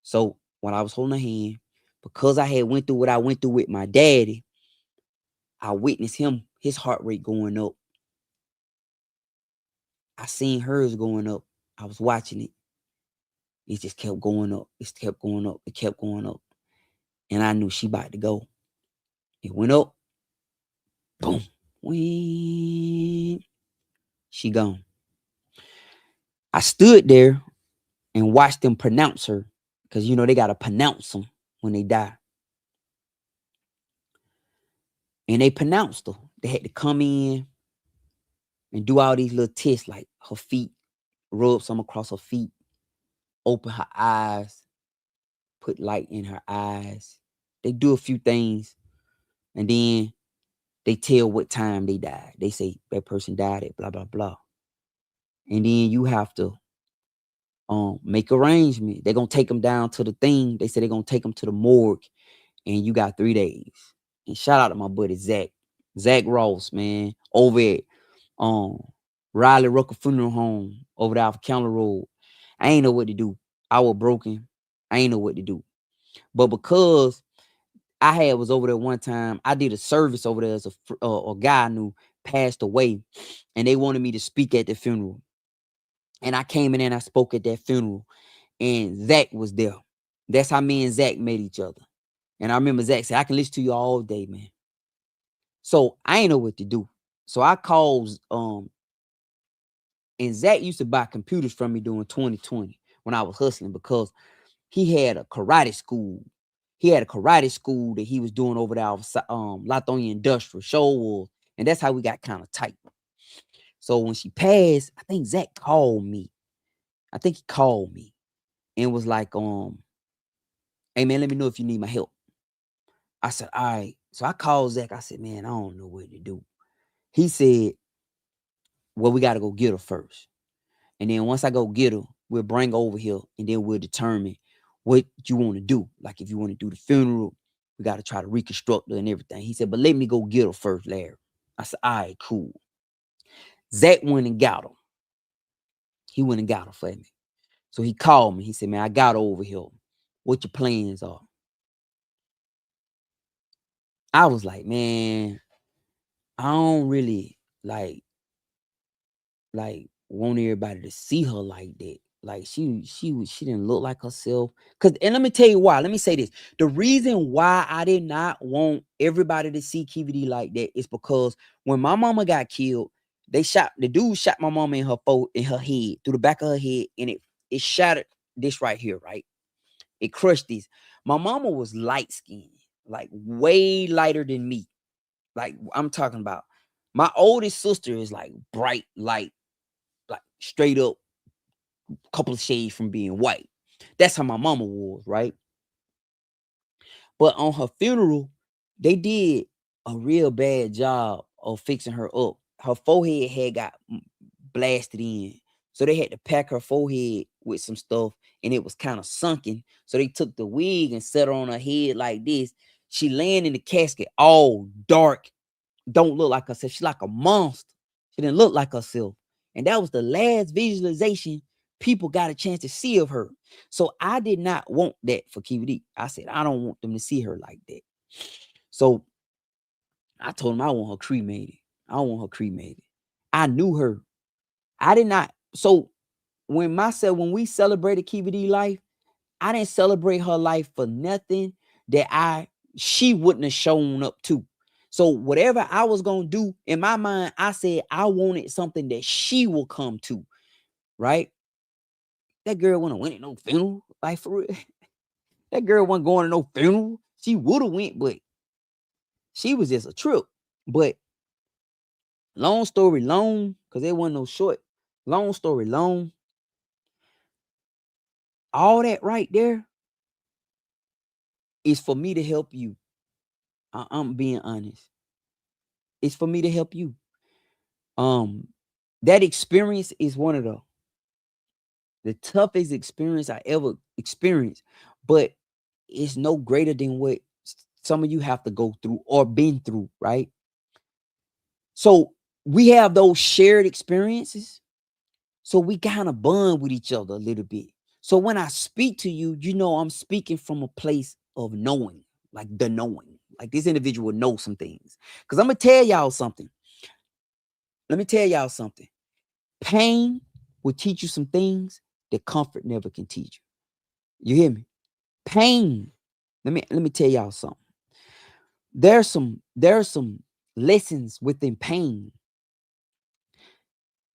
So when I was holding her hand, because I had went through what I went through with my daddy, I witnessed his heart rate going up. I seen hers going up. I was watching it. It just kept going up. It kept going up. It kept going up. And I knew she about to go. It went up. Boom. Whee. She gone. I stood there and watched them pronounce her. Because, you know, they got to pronounce them when they die. And they pronounced her. They had to come in and do all these little tests, like her feet, rub some across her feet, open her eyes, put light in her eyes. They do a few things. And then they tell what time they died. They say that person died at blah, blah, blah. And then you have to make arrangement. They're going to take them down to the thing. They said they're going to take them to the morgue. And you got 3 days. And shout out to my buddy, Zach Ross, man, over at Riley Rucker Funeral Home over there off of County Road. I ain't know what to do. I was broken. I ain't know what to do. But because I had was over there one time. I did a service over there as a guy I knew passed away, and they wanted me to speak at the funeral. And I came in and I spoke at that funeral, and Zach was there. That's how me and Zach met each other. And I remember Zach said, "I can listen to you all day, man." So I ain't know what to do. So I called, and Zach used to buy computers from me during 2020 when I was hustling because he had a karate school. He had a karate school that he was doing over there off Lithonia Industrial Show, and that's how we got kind of tight. So when she passed, I think Zach called me. I think he called me and was like, "Hey man, let me know if you need my help." I said, "All right." So I called Zach. I said, "Man, I don't know what to do." He said, "Well, we got to go get her first. And then once I go get her, we'll bring her over here and then we'll determine what you want to do. Like if you want to do the funeral, we got to try to reconstruct her and everything." He said, "But let me go get her first, Larry." I said, "All right, cool." Zach went and got her. He went and got her for me. So he called me. He said, "Man, I got her over here. What your plans are?" I was like, "Man, I don't really like want everybody to see her like that. Like she didn't look like herself." Cause and let me tell you why. Let me say this. The reason why I did not want everybody to see KVD like that is because when my mama got killed, the dude shot my mama in her head, through the back of her head, and it shattered this right here, right? It crushed this. My mama was light skinned, like way lighter than me. Like I'm talking about my oldest sister is like bright light, like straight up couple of shades from being white. That's how my mama was, right? But on her funeral, they did a real bad job of fixing her up. Her forehead had got blasted in. So they had to pack her forehead with some stuff and it was kind of sunken. So they took the wig and set her on her head like this. She laying in the casket all dark, don't look like herself. She's like a monster. She didn't look like herself. And that was the last visualization people got a chance to see of her. So I did not want that for KVD. I said, I don't want them to see her like that. So I told him I want her cremated. I don't want her cremated. I knew her. I did not. So when we celebrated KVD life, I didn't celebrate her life for nothing that she wouldn't have shown up to. So whatever I was gonna do in my mind, I said I wanted something that she will come to, right? That girl wouldn't have went to no funeral, like for real. That girl wasn't going to no funeral. She would have went, but she was just a trip. But long story long, because there wasn't no short. Long story long, all that right there is for me to help you. I'm being honest. It's for me to help you. Um, that experience is one of the toughest experience I ever experienced, but it's no greater than what some of you have to go through or been through, right? So we have those shared experiences, so we kind of bond with each other a little bit. So when I speak to you, you know I'm speaking from a place of knowing, like the knowing, like this individual knows some things. Because I'm gonna tell y'all something. Let me tell y'all something. Pain will teach you some things that comfort never can teach you. You hear me? Pain. Let me tell y'all something. There's some lessons within pain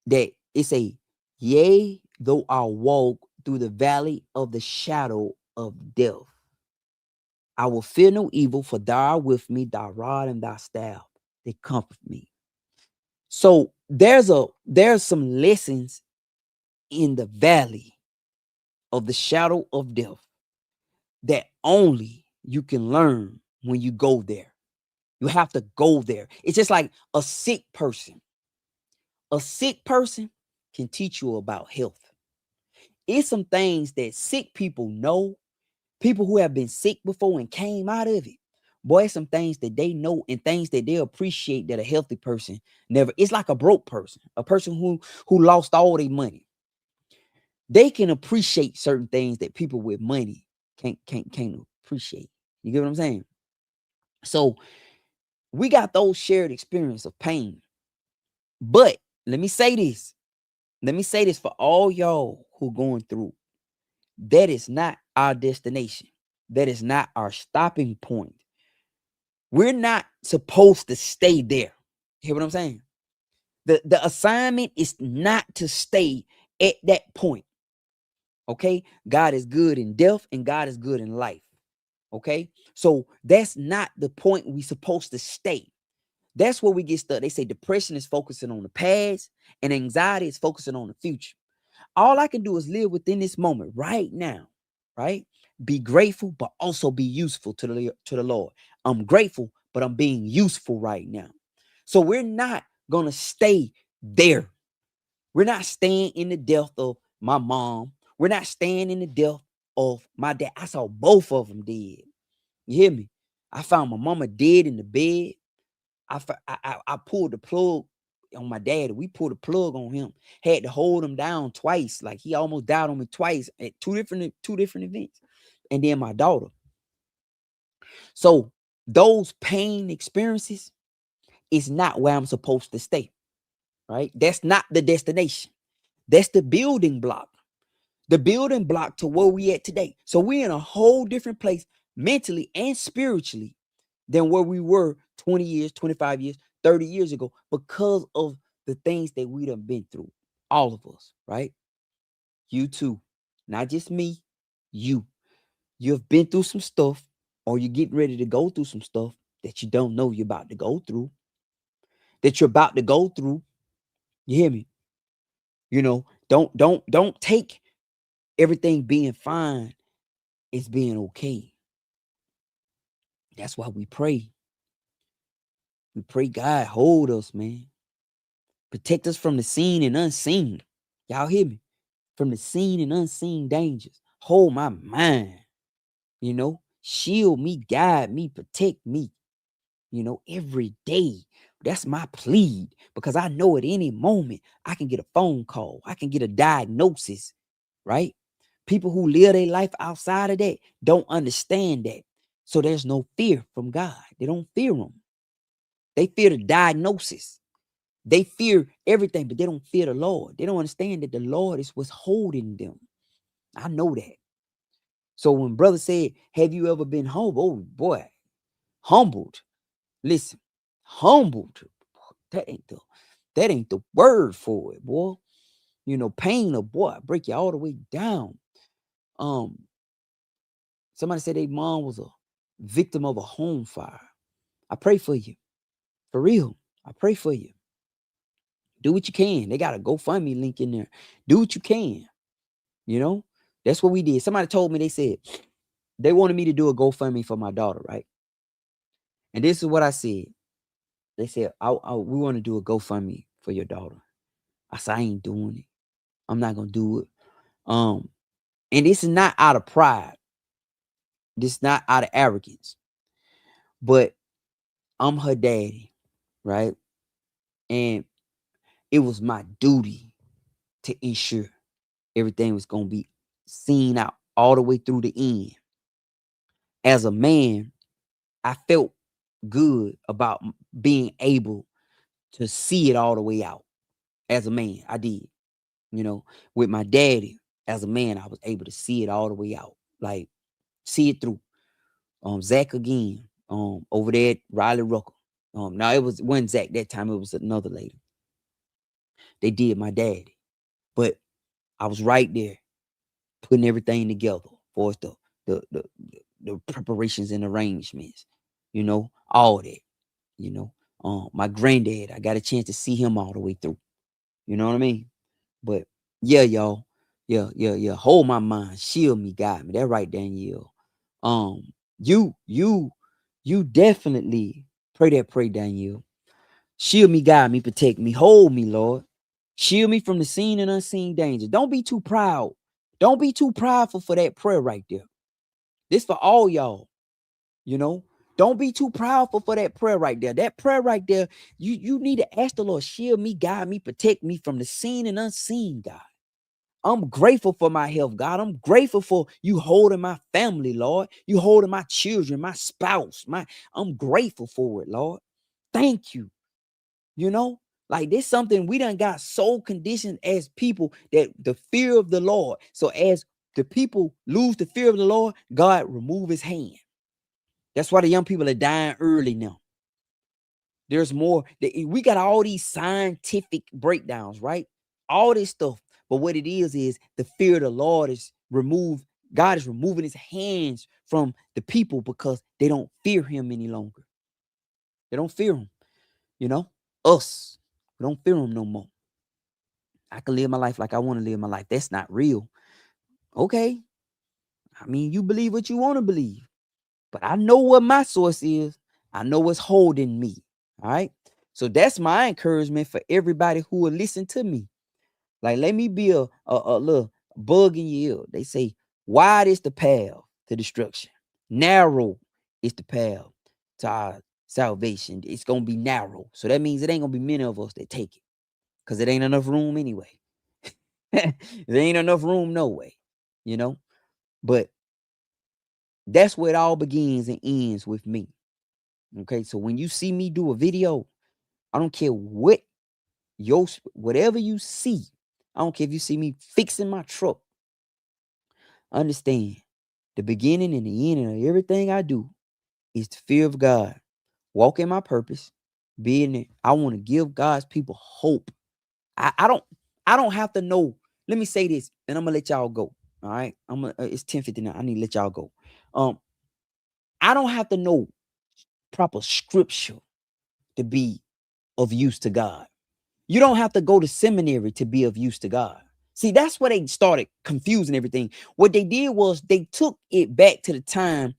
that it's a yea, though I walk through the valley of the shadow of death. I will fear no evil, for thou art with me, thy rod and thy staff, they comfort me. So there's some lessons in the valley of the shadow of death that only you can learn when you go there. You have to go there. It's just like a sick person. A sick person can teach you about health. It's some things that sick people know, people who have been sick before and came out of it. Boy, some things that they know and things that they appreciate that a healthy person never. It's like a broke person, a person who lost all their money. They can appreciate certain things that people with money can't appreciate. You get what I'm saying? So we got those shared experience of pain. But let me say this. Let me say this for all y'all who going through. That is not our destination. That is not our stopping point. We're not supposed to stay there. Hear what I'm saying? The assignment is not to stay at that point. Okay? God is good in death and God is good in life. Okay? So that's not the point we supposed to stay. That's where we get stuck. They say depression is focusing on the past and anxiety is focusing on the future. All I can do is live within this moment right now, right? Be grateful, but also be useful to the Lord. I'm grateful, but I'm being useful right now. So we're not gonna stay there. We're not staying in the death of my mom. We're not staying in the death of my dad. I saw both of them dead. You hear me? I found my mama dead in the bed. I pulled the plug on my dad. We pulled the plug on him. Had to hold him down twice. Like he almost died on me twice at two different events. And then my daughter. So those pain experiences is not where I'm supposed to stay. Right? That's not the destination. That's the building block. The building block to where we at today. So we're in a whole different place mentally and spiritually than where we were 20 years, 25 years, 30 years ago because of the things that we done been through. All of us, right? You too. Not just me, you. You've been through some stuff or you're getting ready to go through some stuff that you don't know you're about to go through. That you're about to go through. You hear me? You know, don't take everything being fine as being okay. That's why we pray. We pray God hold us, man. Protect us from the seen and unseen. Y'all hear me? From the seen and unseen dangers. Hold my mind. You know, shield me, guide me, protect me. You know, every day. That's my plea because I know at any moment I can get a phone call. I can get a diagnosis, right? People who live their life outside of that don't understand that. So there's no fear from God. They don't fear him. They fear the diagnosis. They fear everything, but they don't fear the Lord. They don't understand that the Lord is what's holding them. I know that. So when brother said, have you ever been humbled? Oh boy, humbled. Listen, humbled. That ain't the word for it, boy. You know, pain, boy, break you all the way down. Somebody said their mom was a victim of a home fire. I pray for you. For real. I pray for you. Do what you can. They got a GoFundMe link in there. Do what you can. You know, that's what we did. Somebody told me, they said they wanted me to do a GoFundMe for my daughter, right? And this is what I said. They said, we want to do a GoFundMe for your daughter. I said, I ain't doing it. I'm not gonna do it. And this is not out of pride. This is not out of arrogance. But I'm her daddy, right? And it was my duty to ensure everything was gonna be seen out all the way through the end. As a man, I felt good about being able to see it all the way out. As a man, I did. You know, with my daddy, as a man, I was able to see it all the way out. Like, see it through. Zach again, over there at Riley Rucker. Now it wasn't Zach that time, it was another lady. They did my daddy. But I was right there, putting everything together for us the preparations and arrangements, you know, all that, you know. My granddad, I got a chance to see him all the way through. You know what I mean? But yeah, y'all. Yeah. Hold my mind, shield me, guide me. That right, Danielle. You definitely pray, Danielle. Shield me, guide me, protect me, hold me, Lord. Shield me from the seen and unseen danger. Don't be too proud. Don't be too prideful for that prayer right there. This for all y'all. You know, don't be too proudful for that prayer right there. That prayer right there, you need to ask the Lord, shield me, guide me, protect me from the seen and unseen, God. I'm grateful for my health, God. I'm grateful for you holding my family, Lord. You holding my children, my spouse. I'm grateful for it, Lord. Thank you. You know, like this something we done got so conditioned as people that the fear of the Lord. So as the people lose the fear of the Lord, God remove his hand. That's why the young people are dying early now. There's more. We got all these scientific breakdowns, right? All this stuff. But what it is the fear of the Lord is removed. God is removing his hands from the people because they don't fear him any longer. They don't fear him. You know, us. We don't fear him no more. I can live my life like I want to live my life. That's not real. Okay. I mean, you believe what you want to believe. But I know what my source is. I know what's holding me. All right. So that's my encouragement for everybody who will listen to me. Like, let me be a little bug in your ear. They say, wide is the path to destruction. Narrow is the path to our salvation. It's going to be narrow. So that means it ain't going to be many of us that take it. Because it ain't enough room anyway. There ain't enough room no way. You know? But that's where it all begins and ends with me. Okay, so when you see me do a video, I don't care whatever you see. I don't care if you see me fixing my truck. Understand, the beginning and the ending of everything I do is the fear of God. Walk in my purpose. Being it, I want to give God's people hope. I don't have to know. Let me say this, and I'm gonna let y'all go. All right, it's 10:59. I need to let y'all go. I don't have to know proper scripture to be of use to God. You don't have to go to seminary to be of use to God. See, that's where they started confusing everything. What they did was they took it back to the time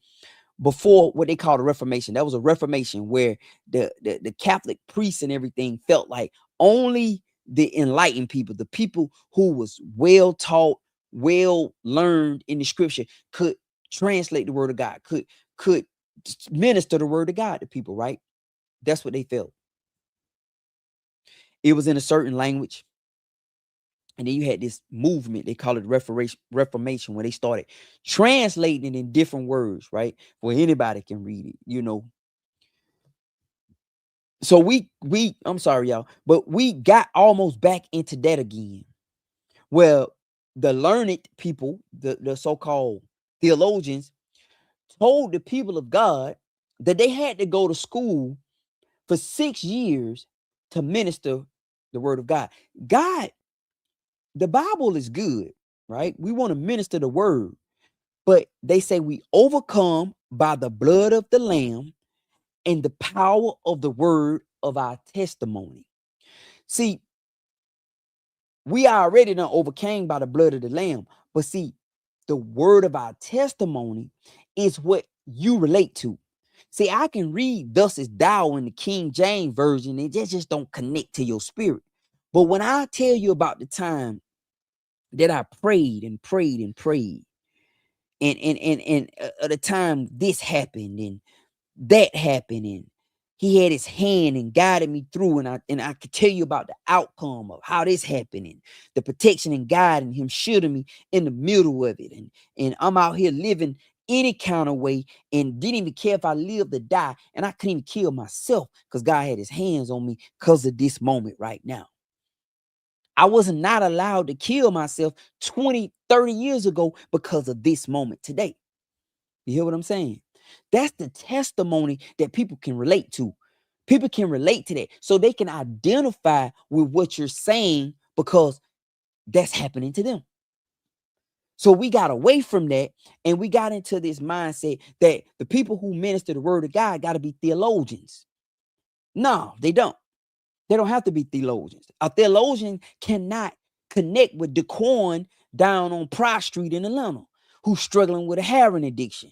before what they called a Reformation. That was a Reformation where the Catholic priests and everything felt like only the enlightened people, the people who was well taught, well learned in the scripture, could translate the word of God, could minister the word of God to people, right? That's what they felt. It was in a certain language. And then you had this movement, they call it Reformation, where they started translating it in different words, right? Where anybody can read it, you know. So I'm sorry, y'all, but we got almost back into that again. Well, the learned people, the so-called theologians, told the people of God that they had to go to school for 6 years to minister the word of God. The Bible is good, right? We want to minister the word, but they say we overcome by the blood of the Lamb and the power of the word of our testimony. See, we already done overcame by the blood of the Lamb, but see, the word of our testimony is what you relate to. See, I can read "Thus is thou" in the King James version, and it just don't connect to your spirit. But when I tell you about the time that I prayed and prayed and prayed, and at the time this happened and that happened, and he had his hand and guided me through, and I could tell you about the outcome of how this happened and the protection and guiding him, shielding me in the middle of it, and I'm out here living any kind of way and didn't even care if I lived or die, and I couldn't even kill myself because God had his hands on me because of this moment right now. I was not allowed to kill myself 20, 30 years ago because of this moment today. You hear what I'm saying? That's the testimony that people can relate to. People can relate to that. So they can identify with what you're saying because that's happening to them. So we got away from that and we got into this mindset that the people who minister the word of God got to be theologians. No, they don't. They don't have to be theologians. A theologian cannot connect with Daquan down on Price Street in Atlanta, who's struggling with a heroin addiction.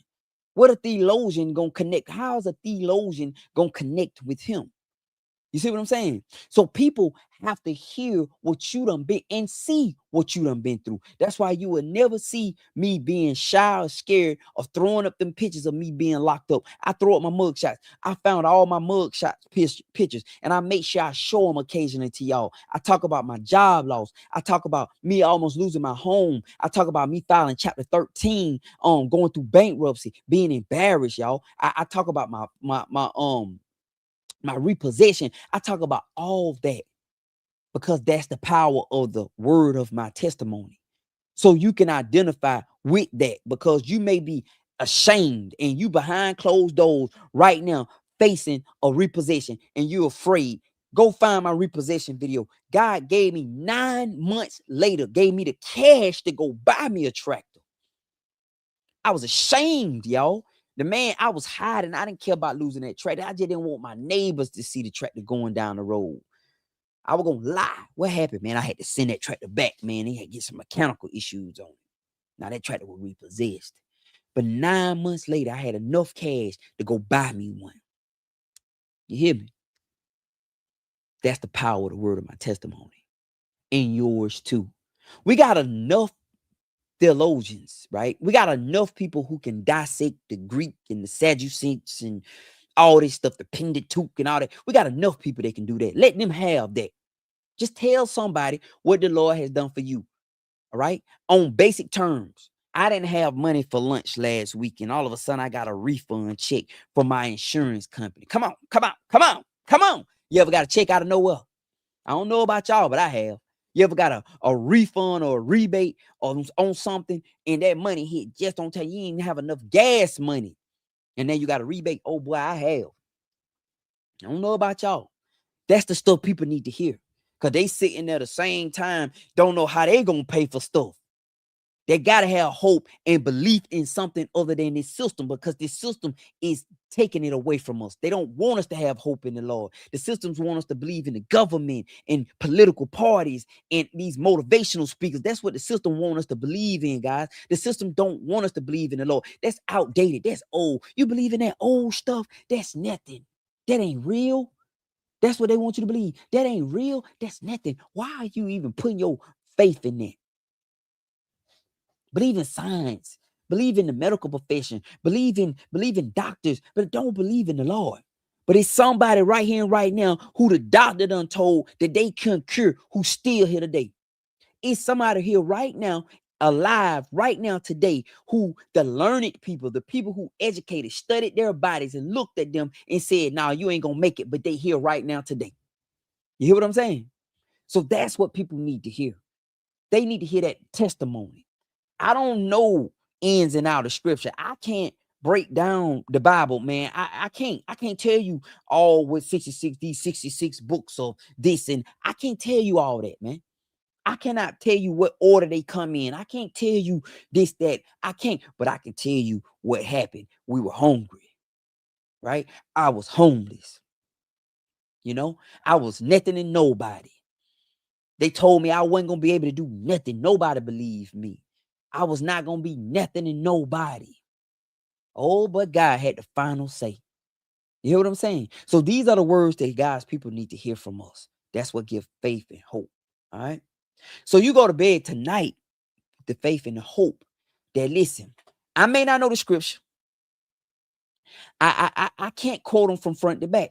What a theologian gonna connect? How's a theologian gonna connect with him? You see what I'm saying? So people have to hear what you done been and see what you done been through. That's why you will never see me being shy or scared of throwing up them pictures of me being locked up. I throw up my mug shots. I found all my mug shots pictures, and I make sure I show them occasionally to y'all. I talk about my job loss. I talk about me almost losing my home. I talk about me filing chapter 13, going through bankruptcy, being embarrassed, y'all. I talk about my repossession. I talk about all of that because that's the power of the word of my testimony. So you can identify with that, because you may be ashamed and you behind closed doors right now facing a repossession and you're afraid. Go find my repossession video. God gave me 9 months later, gave me the cash to go buy me a tractor. I was ashamed, y'all. The man, I was hiding. I didn't care about losing that tractor. I just didn't want my neighbors to see the tractor going down the road. I was gonna lie. What happened, man? I had to send that tractor back, man. He had to get some mechanical issues on it. Now that tractor was repossessed. But 9 months later, I had enough cash to go buy me one. You hear me? That's the power of the word of my testimony. And yours too. We got enough theologians, right? We got enough people who can dissect the Greek and the Sadducees and all this stuff, the Pentateuch and all that. We got enough people that can do that. Let them have that. Just tell somebody what the Lord has done for you, all right? On basic terms. I didn't have money for lunch last week, and all of a sudden I got a refund check from my insurance company. Come on, come on, come on, come on. You ever got a check out of nowhere? I don't know about y'all, but I have. You ever got a refund or a rebate on something, and that money hit just on time? You didn't have enough gas money, and then you got a rebate. Oh boy, I have. I don't know about y'all. That's the stuff people need to hear, because they sitting there the same time, don't know how they gonna pay for stuff. They gotta have hope and belief in something other than this system, because this system is taking it away from us. They don't want us to have hope in the Lord. The systems want us to believe in the government and political parties and these motivational speakers. That's what the system want us to believe in, guys. The system don't want us to believe in the Lord. That's outdated. That's old. You believe in that old stuff? That's nothing. That ain't real. That's what they want you to believe. That ain't real. That's nothing. Why are you even putting your faith in that? Believe in science, believe in the medical profession, believe in doctors, but don't believe in the Lord. But it's somebody right here and right now who the doctor done told that they couldn't cure, who's still here today. It's somebody here right now, alive right now today, who the learned people, the people who educated, studied their bodies and looked at them and said, "Nah, you ain't gonna make it," but they here right now today. You hear what I'm saying? So that's what people need to hear. They need to hear that testimony. I don't know ins and out of scripture. I can't break down the Bible, man. I can't tell you all what 66, these 66 books of this, and I can't tell you all that, man. I cannot tell you what order they come in. I can't tell you this, that. I can't, but I can tell you what happened. We were hungry, right? I was homeless. I was nothing and nobody. They told me I wasn't gonna be able to do nothing. Nobody believed me. I was not gonna be nothing and nobody. Oh, but God had the final say. You hear what I'm saying? So these are the words that God's people need to hear from us. That's what gives faith and hope. All right. So you go to bed tonight with the faith and the hope that, listen, I may not know the scripture. I can't quote them from front to back.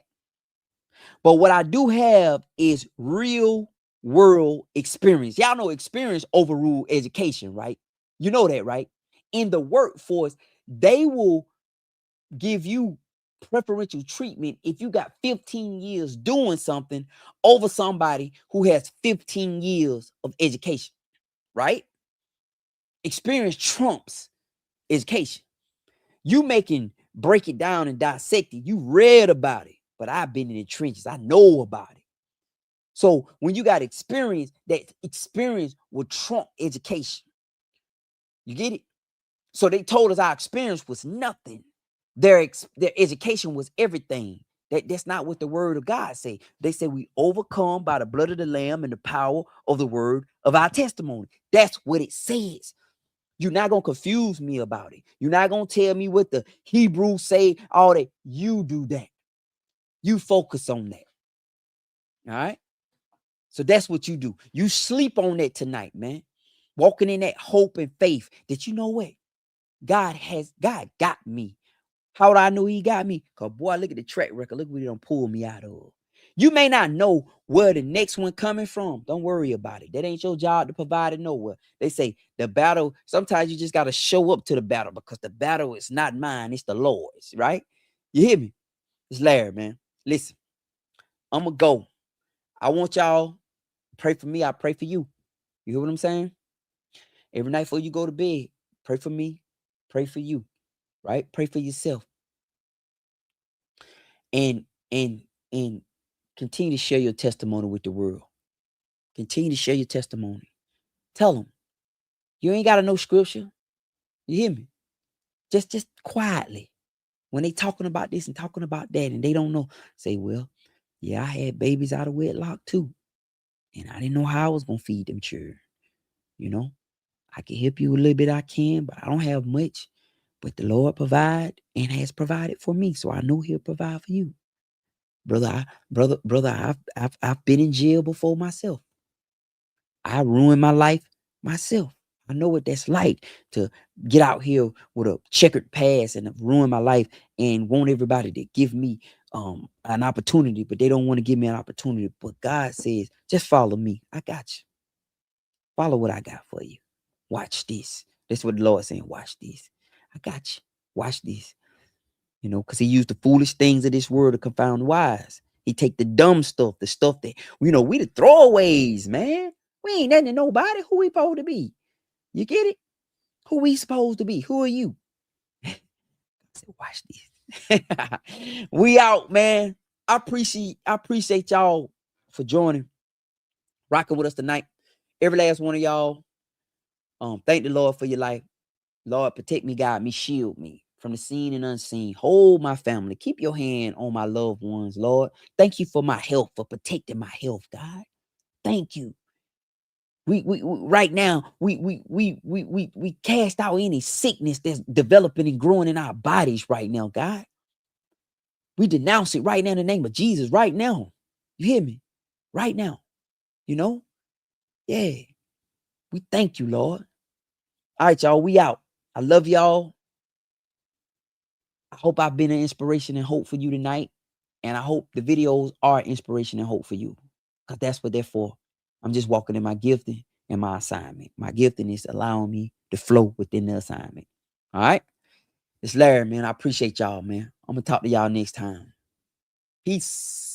But what I do have is real world experience. Y'all know experience overrule education, right? You know that, right? In the workforce, they will give you preferential treatment if you got 15 years doing something over somebody who has 15 years of education, right? Experience trumps education. You making break it down and dissect it. You read about it, but I've been in the trenches. I know about it. So when you got experience, that experience will trump education. You get it? So they told us our experience was nothing. Their education was everything. That's not what the word of God say. They say we overcome by the blood of the Lamb and the power of the word of our testimony. That's what it says. You're not going to confuse me about it. You're not going to tell me what the Hebrews say, all that. You do that. You focus on that. All right. So that's what you do. You sleep on that tonight, man. Walking in that hope and faith that you know what? God got me. How do I know he got me? Because, boy, look at the track record. Look what he done pulled me out of. You may not know where the next one coming from. Don't worry about it. That ain't your job to provide it nowhere. They say the battle, sometimes you just got to show up to the battle because the battle is not mine. It's the Lord's, right? You hear me? It's Larry, man. Listen, I'm going to go. I want y'all pray for me. I pray for you. You hear what I'm saying? Every night before you go to bed, pray for me. Pray for you, right? Pray for yourself. And, and, and continue to share your testimony with the world. Continue to share your testimony. Tell them. You ain't got to know scripture. You hear me? Just quietly. When they talking about this and talking about that and they don't know, say, well, yeah, I had babies out of wedlock too. And I didn't know how I was going to feed them children. You know, I can help you a little bit I can, but I don't have much. But the Lord provide and has provided for me. So I know he'll provide for you. Brother, I've been in jail before myself. I ruined my life myself. I know what that's like to get out here with a checkered past and ruin my life and want everybody to give me an opportunity, but they don't want to give me an opportunity. But God says, just follow me. I got you. Follow what I got for you. Watch this. That's what the Lord is saying. Watch this. I got you. Watch this. You know, because he used the foolish things of this world to confound the wise. He take the dumb stuff, the stuff that, you know, we the throwaways, man. We ain't nothing to nobody. Who we supposed to be? You get it? Who we supposed to be? Who are you? I said, watch this. We out, man. I appreciate y'all for joining, rocking with us tonight. Every last one of y'all. Thank the Lord for your life. Lord, protect me, guide me, shield me from the seen and unseen. Hold my family. Keep your hand on my loved ones, Lord. Thank you for my health, for protecting my health, God. Thank you. We right now we cast out any sickness that's developing and growing in our bodies right now, God. We denounce it right now in the name of Jesus, right now. You hear me? Right now. You know? Yeah. We thank you, Lord. All right, y'all. We out. I love y'all. I hope I've been an inspiration and hope for you tonight. And I hope the videos are inspiration and hope for you. Because that's what they're for. I'm just walking in my gifting and my assignment. My gifting is allowing me to flow within the assignment. All right? It's Larry, man. I appreciate y'all, man. I'm going to talk to y'all next time. Peace.